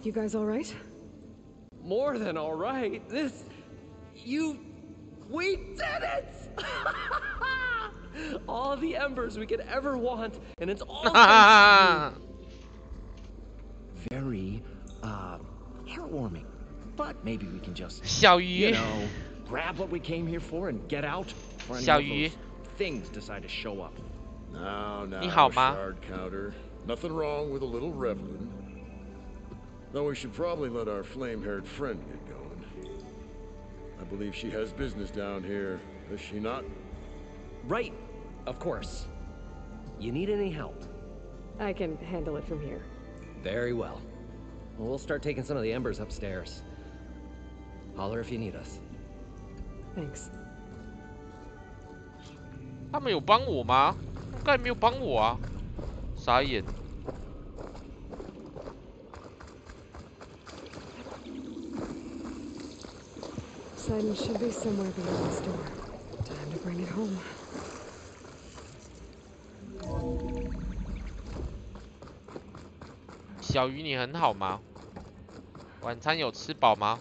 You guys all right? More than all right. We did it! All the embers we could ever want, and it's all thanks to you. Very, heartwarming. But maybe we can just, 小鱼 grab what we came here for and get out before any 小 of 鱼 those things decide to show up. Now, 你好吗？ shard counter. Nothing wrong with a little reveling. Though we should probably let our flame-haired friend get going. I believe she has business down here, does she not? Right, of course. You need any help? I can handle it from here. Very well. We'll start taking some of the embers upstairs. Holler if you need us. Thanks. 他们有帮我吗？刚才没有帮我啊，傻眼。 Poseidon should be somewhere beyond this door. Time to bring it home. 小鱼，你很好吗？晚餐有吃饱吗？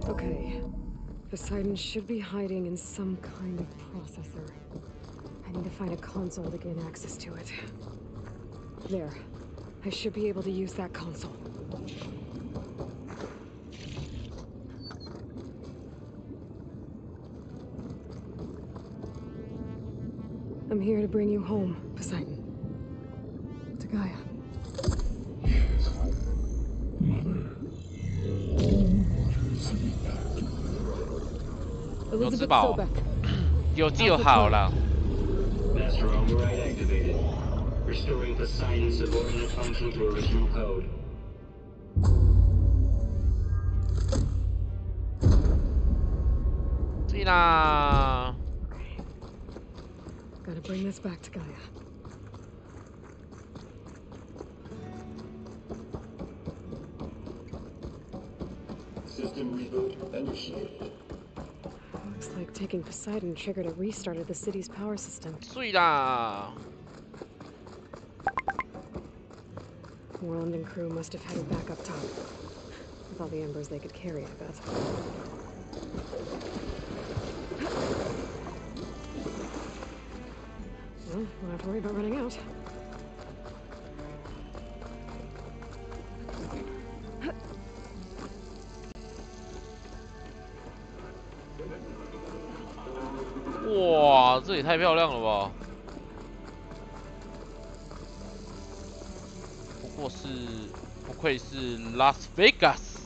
Okay. Poseidon should be hiding in some kind of processor. I need to find a console to gain access to it. There. I should be able to use that console. I'm here to bring you home, Poseidon. To Gaia. Elizabeth Sobek. 有就好了。 Master override activated. Restoring Poseidon's subordinate function to original code. Gotta bring this back to Gaia. System reboot initiated. Looks like taking Poseidon triggered a restart of the city's power system. 睡啦。 Moreland and crew must have headed back up top. With all the embers they could carry, I bet. Well, won't have to worry about running out. Wow, 这也太漂亮了吧！不愧是拉斯维加斯。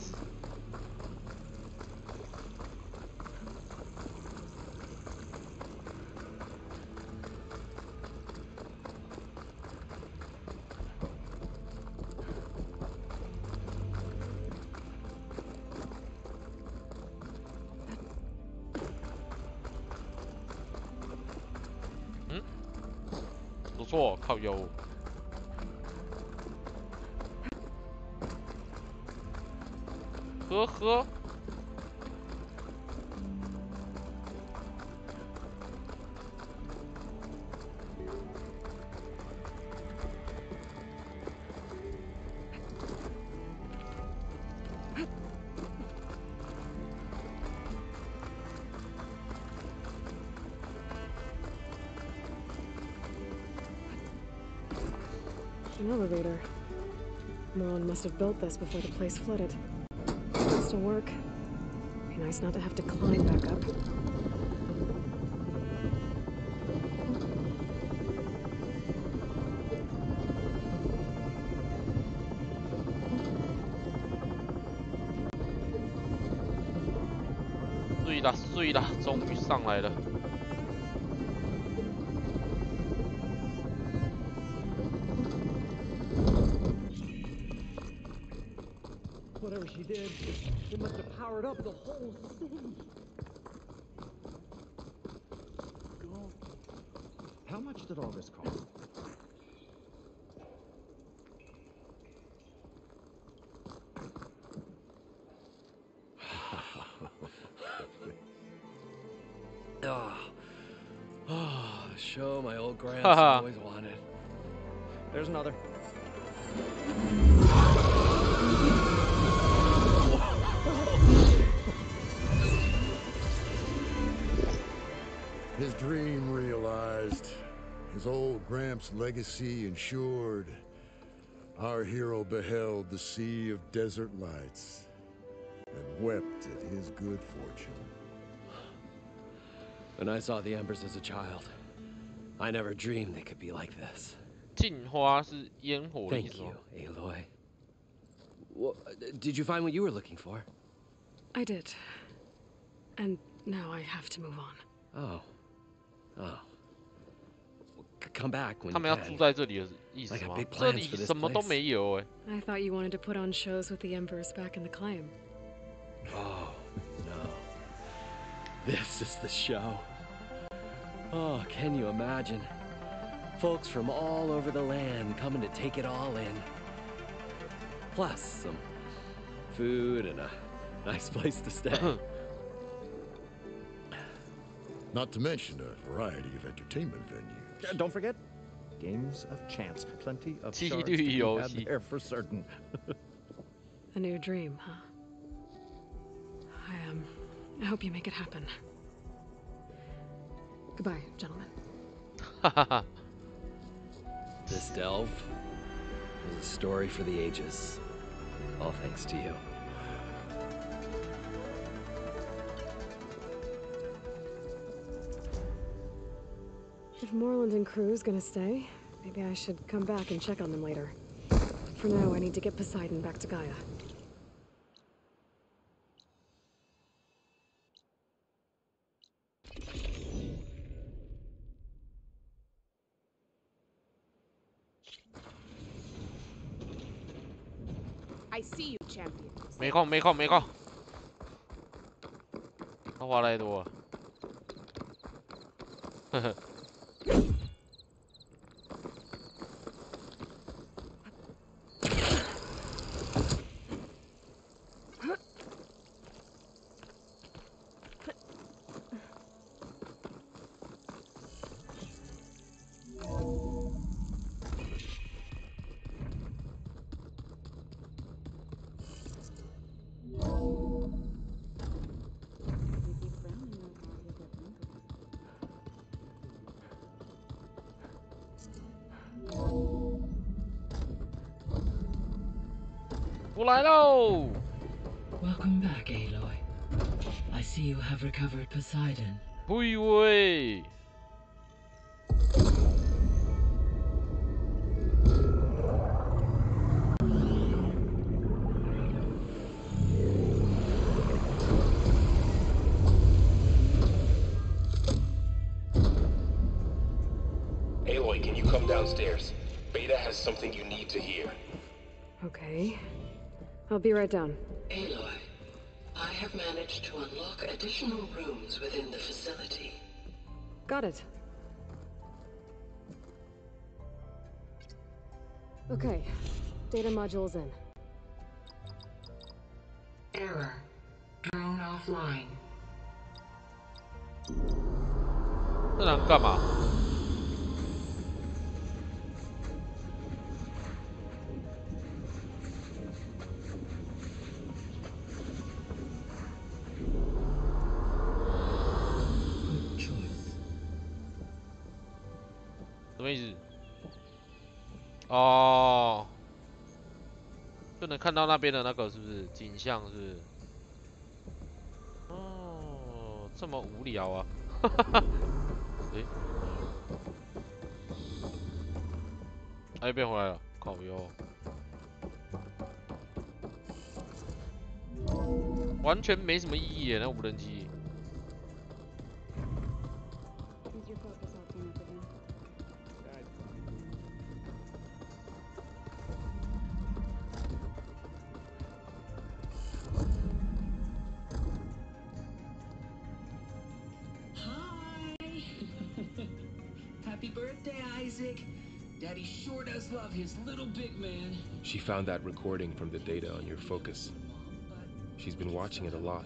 不错，靠腰。呵呵。An elevator. Moreland must have built this before the place flooded. It'll still work. Be nice not to have to climb back up. 睡啦睡啦，终于上来了。Whatever she did, it must have powered up the whole city. How much did all this cost? Show my old grandson always wanted. There's another. His dream realized. His old Gramps' legacy ensured. Our hero beheld the sea of desert lights and wept at his good fortune. When I saw the embers as a child, I never dreamed they could be like this. 镜花是烟火的意 Thank 思吗 you, Aloy. Well, did you find what you were looking for? I did. And now I have to move on. Oh. Well, come back when 他 you 们要 can. 住在这里的意思 I got 吗 big？ 这 plans 里 for this 什么都 place. 没有哎。 I thought you wanted to put on shows with the Embers back in the climb. Oh, no. This is the show. Oh, can you imagine? Folks from all over the land coming to take it all in. Plus some food and a nice place to stay. Not to mention a variety of entertainment venues. Don't forget, games of chance. Plenty of 几 shards 率 to be 游 had 戏 there for certain. A new dream, huh? I hope you make it happen. Goodbye, gentlemen. This delve is a story for the ages. All thanks to you. If Moreland and crew's gonna stay, maybe I should come back and check on them later. For now, I need to get Poseidon back to Gaia. I see you, champion. 没空，他话太多了。呵呵。我来喽！ Welcome back, Aloy. I see you have recovered Poseidon. 不以为。 Aloy, can you come downstairs? Beta has something you need to hear. Okay. I'll be right down. Aloy, I have managed to unlock additional rooms within the facility. Got it. Okay. Data module's in. Error. Drone offline. 这能干嘛？ 什么意思？哦，就能看到那边的那个是不是景象？是不是？哦，这么无聊啊！哈哈哈。诶，又变回来了，靠哟！完全没什么意义耶，那无人机。Daddy sure does love his little big man. She found that recording from the data on your focus. She's been watching it a lot.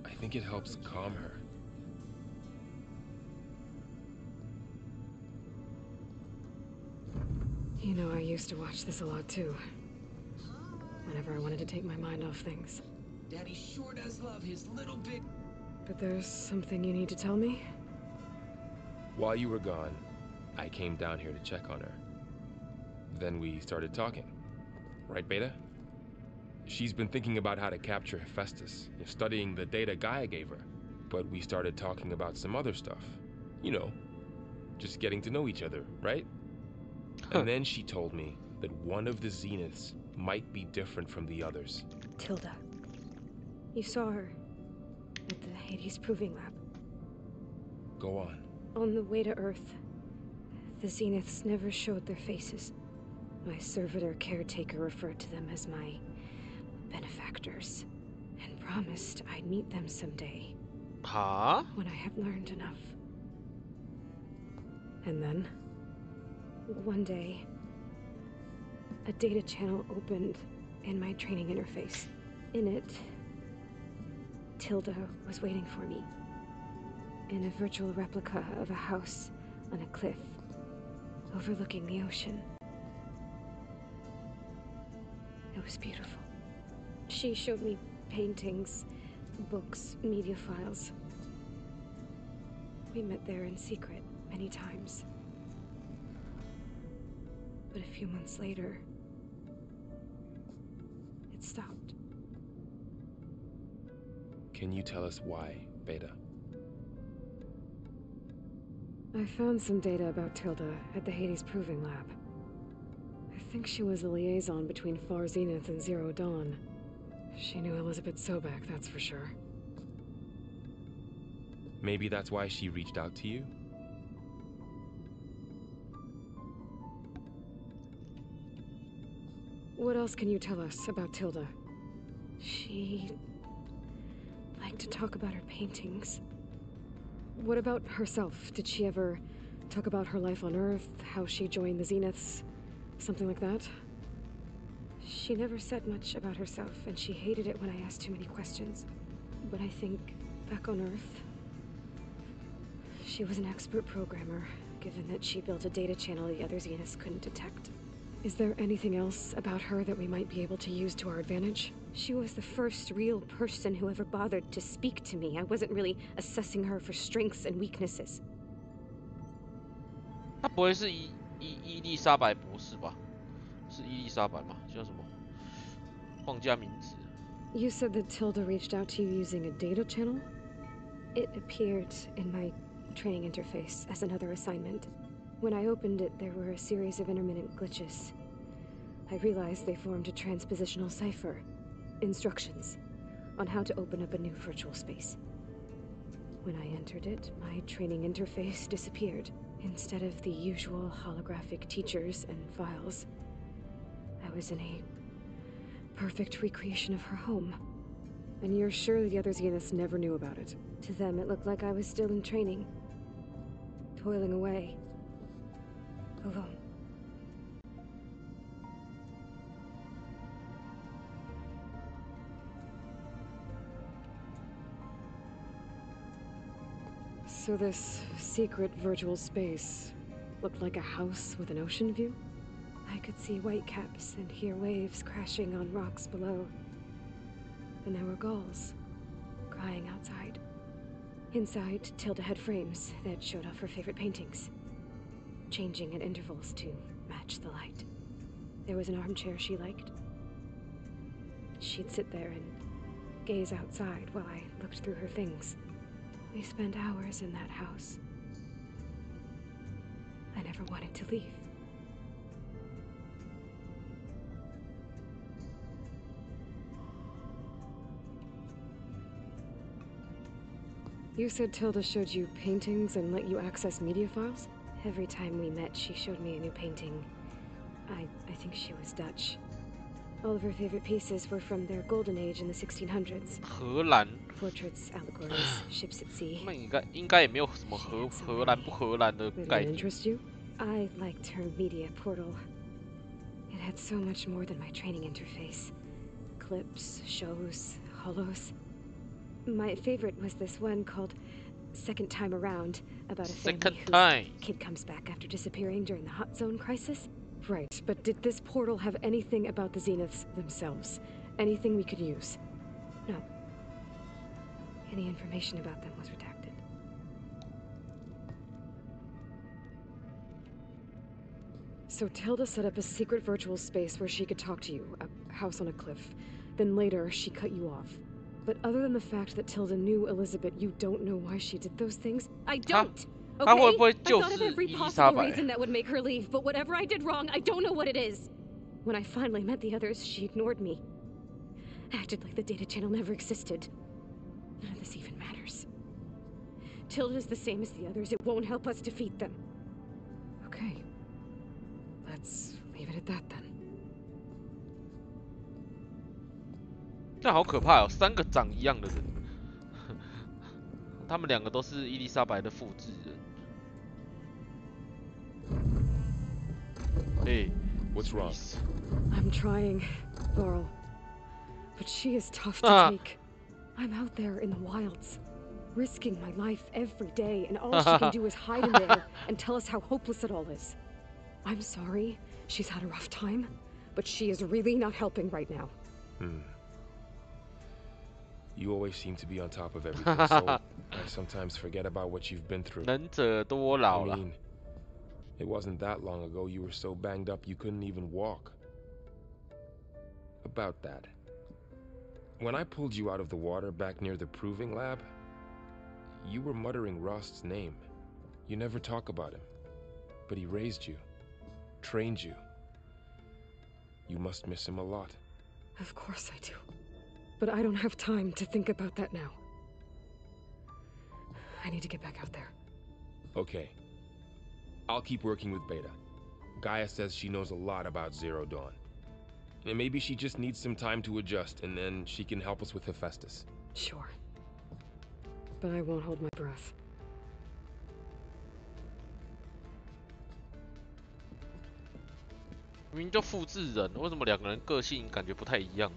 I think it helps calm her. You know, I used to watch this a lot too. Whenever I wanted to take my mind off things. Daddy sure does love his little big... But there's something you need to tell me? While you were gone, I came down here to check on her. Then we started talking. Right, Beta? She's been thinking about how to capture Hephaestus, studying the data Gaia gave her. But we started talking about some other stuff. You know, just getting to know each other, right? And then she told me that one of the Zeniths might be different from the others. Tilda. You saw her at the Hades Proving Lab. Go on. On the way to Earth, the Zeniths never showed their faces. My servitor caretaker referred to them as my benefactors, and promised I'd meet them someday. Huh? When I have learned enough. And then, one day, a data channel opened in my training interface. In it, Tilda was waiting for me. In a virtual replica of a house on a cliff, overlooking the ocean. It was beautiful. She showed me paintings, books, media files. We met there in secret many times. But a few months later, it stopped. Can you tell us why, Beta? I found some data about Tilda at the Hades Proving Lab. I think she was a liaison between Far Zenith and Zero Dawn. She knew Elizabeth Sobek, that's for sure. Maybe that's why she reached out to you? What else can you tell us about Tilda? She liked to talk about her paintings. What about herself? Did she ever talk about her life on Earth, how she joined the Zeniths, something like that? She never said much about herself, and she hated it when I asked too many questions. But I think, back on Earth, she was an expert programmer, given that she built a data channel the other Zeniths couldn't detect. Is there anything else about her that we might be able to use to our advantage? She was the first real person who ever bothered to speak to me. I wasn't really assessing her for strengths and weaknesses. 她不会是伊丽莎白博士吧？是伊丽莎白吗？叫什么？忘记她名字。You said that Tilda reached out to you using a data channel? It appeared in my training interface as another assignment. When I opened it, there were a series of intermittent glitches. I realized they formed a transpositional cipher. Instructions on how to open up a new virtual space. When I entered it, my training interface disappeared. Instead of the usual holographic teachers and files, I was in a perfect recreation of her home. And you're sure the other Zeniths never knew about it? To them, it looked like I was still in training, toiling away, alone. So this secret virtual space looked like a house with an ocean view? I could see whitecaps and hear waves crashing on rocks below. And there were gulls crying outside. Inside, Tilda had frames that showed off her favorite paintings, changing at intervals to match the light. There was an armchair she liked. She'd sit there and gaze outside while I looked through her things. We spent hours in that house. I never wanted to leave. You said Tilda showed you paintings and let you access media files? Every time we met, she showed me a new painting. I think she was Dutch. All of her favorite pieces were from their golden age in the 1600s. 荷兰 Portraits, allegories, ships at sea. 那应该也没有什么荷兰不荷兰的概念。Interest you? I liked her media portal. It had so much more than my training interface. Clips, shows, holos. My favorite was this one called Second Time Around, about a family whose kid comes back after disappearing during the Hot Zone crisis. Right, but did this portal have anything about the Zeniths themselves? Anything we could use? No. Any information about them was redacted. So Tilda set up a secret virtual space where she could talk to you, a house on a cliff. Then later, she cut you off. But other than the fact that Tilda knew Elizabeth, you don't know why she did those things? I don't! Okay? I thought of every possible reason that would make her leave, but whatever I did wrong, I don't know what it is. When I finally met the others, she ignored me. Acted like the data channel never existed. None of this even matters. Tilda's the same as the others. It won't help us defeat them. Okay. Let's leave it at that then. 那好可怕哦，3个长一样的人，他们2个都是伊丽莎白的复制人。Hey, what's wrong? I'm trying, Laurel. But she is tough to take. I'm out there in the wilds, risking my life every day, and all she can do is hide in there and tell us how hopeless it all is. I'm sorry, she's had a rough time, but she is really not helping right now. You always seem to be on top of everything, so I sometimes forget about what you've been through. 能者多劳了。I mean, it wasn't that long ago you were so banged up you couldn't even walk. About that. When I pulled you out of the water back near the proving lab, you were muttering Rost's name. You never talk about him. But he raised you, trained you. You must miss him a lot. Of course I do. But I don't have time to think about that now. I need to get back out there. Okay. I'll keep working with Beta. Gaia says she knows a lot about Zero Dawn. And maybe she just needs some time to adjust, and then she can help us with Hephaestus. Sure. But I won't hold my breath. 明明就复制人，为什么2个人个性感觉不太一样？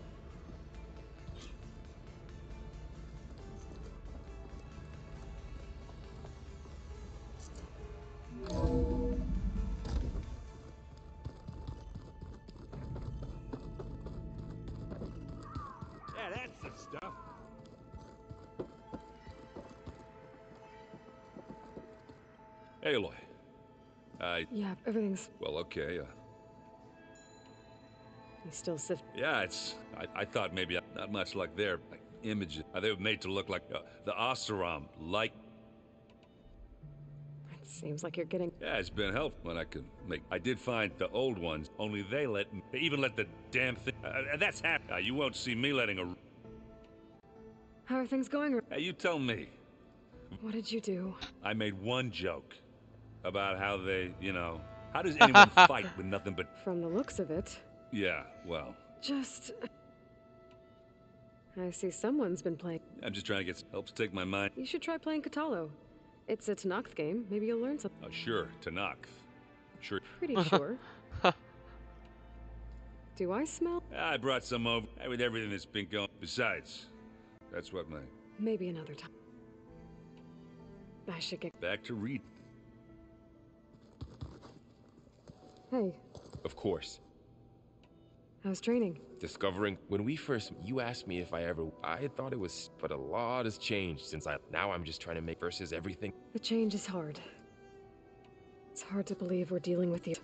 Yeah, that's the stuff. Aloy. Yeah, everything's... Well, okay, You still sift... Yeah, it's... I thought maybe not much like their images. They were made to look like the Oseram, like... It seems like you're getting... Yeah, it's been helpful when I could make... I did find the old ones, only they even let the damn thing... that's half... you won't see me letting a... How are things going? You tell me. What did you do? I made one joke about how they, you know... How does anyone fight with nothing but... From the looks of it... Yeah, well... Just... I see someone's been playing... I'm just trying to get... Helps take my mind... You should try playing Katalo. It's a Tanakh game. Maybe you'll learn something. Oh, sure. Tanakh. Sure. Pretty sure. Do I smell? I brought some over with everything that's been going. Besides, that's what my... Maybe another time. I should get... Back to read. Hey. Of course. How's training? Discovering... When we first... You asked me if I thought it was... But a lot has changed since Now I'm just trying to make versus everything. The change is hard. It's hard to believe we're dealing with the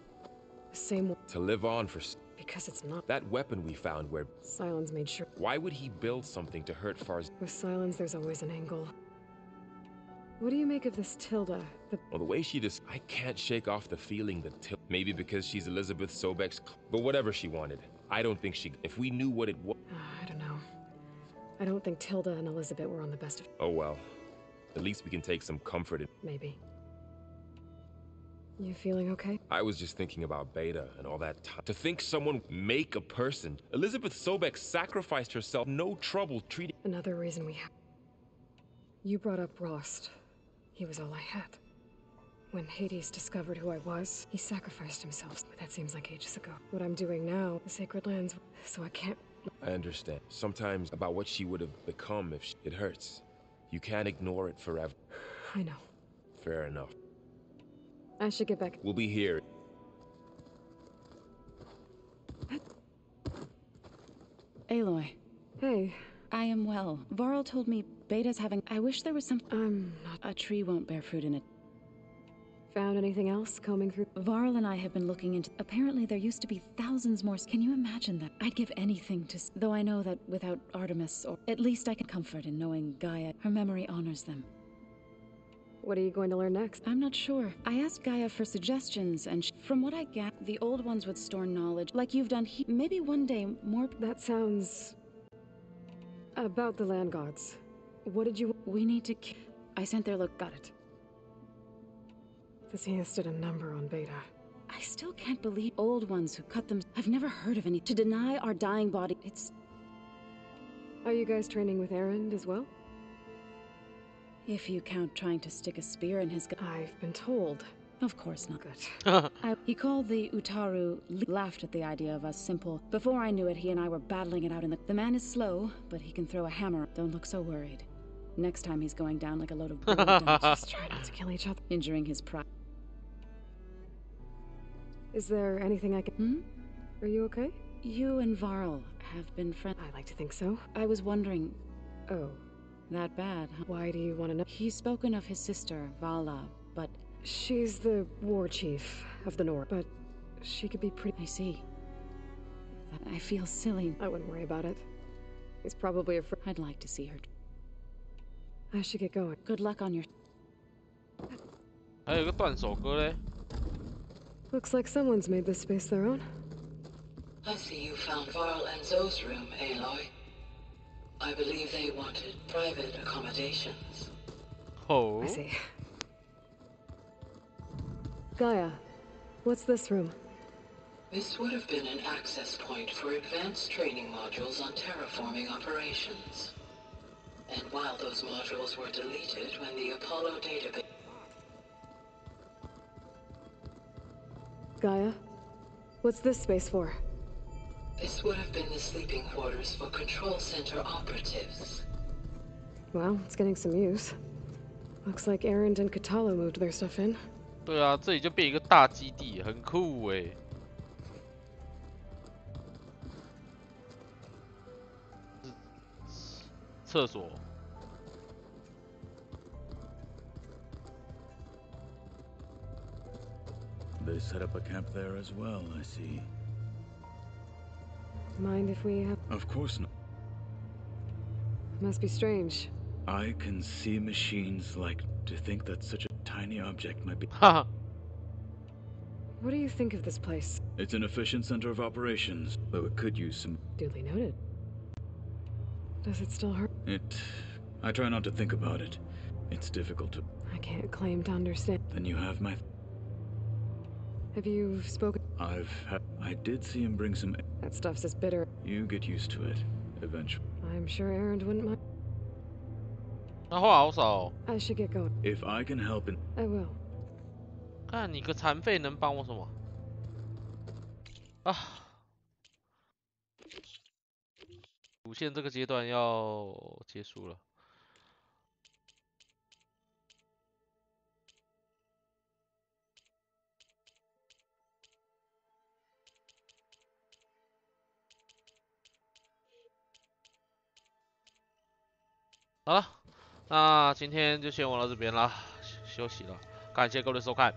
same... To live on for... Because it's not... That weapon we found where... Sylens made sure... Why would he build something to hurt Far's... With Sylens, there's always an angle. What do you make of this Tilda? Well, the way she just... I can't shake off the feeling that maybe because she's Elizabeth Sobek's... But whatever she wanted. I don't think she... If we knew what it was... I don't know. I don't think Tilda and Elizabeth were on the best of... Oh well. At least we can take some comfort in... Maybe. You feeling okay? I was just thinking about Beta and all that time. To think someone make a person... Elizabeth Sobek sacrificed herself, no trouble treating... Another reason we have... You brought up Rost. He was all I had. When Hades discovered who I was, he sacrificed himself. But that seems like ages ago. What I'm doing now, the sacred lands, so I can't... I understand. Sometimes about what she would have become if it hurts. You can't ignore it forever. I know. Fair enough. I should get back. We'll be here. Aloy. Hey. I am well. Varl told me Beta's having... I wish there was some... I'm not... A tree won't bear fruit in it. Found anything else combing through? Varl and I have been looking into... Apparently there used to be thousands more... Can you imagine that? I'd give anything to... Though I know that without Artemis, or... At least I can comfort in knowing Gaia. Her memory honors them. What are you going to learn next? I'm not sure. I asked Gaia for suggestions, and from what I get, the old ones would store knowledge, like you've done maybe one day more... That sounds... About the land gods. What did you... We need to... I sent their look... Got it. This has stood a number on Beta. I still can't believe old ones who cut them... I've never heard of any... To deny our dying body... It's... Are you guys training with Erend as well? If you count trying to stick a spear in his... I've been told. Of course not. Good. He called the Utaru... Laughed at the idea of us simple. Before I knew it, he and I were battling it out in the... The man is slow, but he can throw a hammer. Don't look so worried. Next time he's going down like a load of... Just try not to kill each other. Injuring his pride. Is there anything I can... Are you okay? You and Varl have been friends. I like to think so. I was wondering... Oh. That bad, huh? Why do you want to know? He's spoken of his sister, Vala, but... She's the war chief of the North, but she could be pretty... I see. I feel silly. I wouldn't worry about it. He's probably afraid... I'd like to see her. I should get going. Good luck on your... 还有一个断手歌嘞。 Looks like someone's made this space their own. I see you found Varl and Zoe's room, Aloy. I believe they wanted private accommodations. Oh. I see. Gaia, what's this room? This would have been an access point for advanced training modules on terraforming operations. And while those modules were deleted when the Apollo database... Gaia, what's this space for? This would have been the sleeping quarters for Control Center operatives. Well, it's getting some use. Looks like Erend and Katalo moved their stuff in. 对啊，这里就变一个大基地，很酷诶。厕所。They set up a camp there as well, I see. Mind if we have... Of course not. Must be strange. I can see machines like to think that such a tiny object might be... What do you think of this place? It's an efficient center of operations, though it could use some... Duly noted. Does it still hurt? I try not to think about it. It's difficult to... I can't claim to understand. Then you have my... Have you spoken? I did see him bring some... That stuff's as bitter. You get used to it, eventually. I'm sure Erend wouldn't mind. 那话好少哦。 I should get going. If I can help in... I will. 看你个残废能帮我什么？啊！主线这个阶段要结束了。好了，那今天就先玩到这边啦，休息了。感谢各位的收看。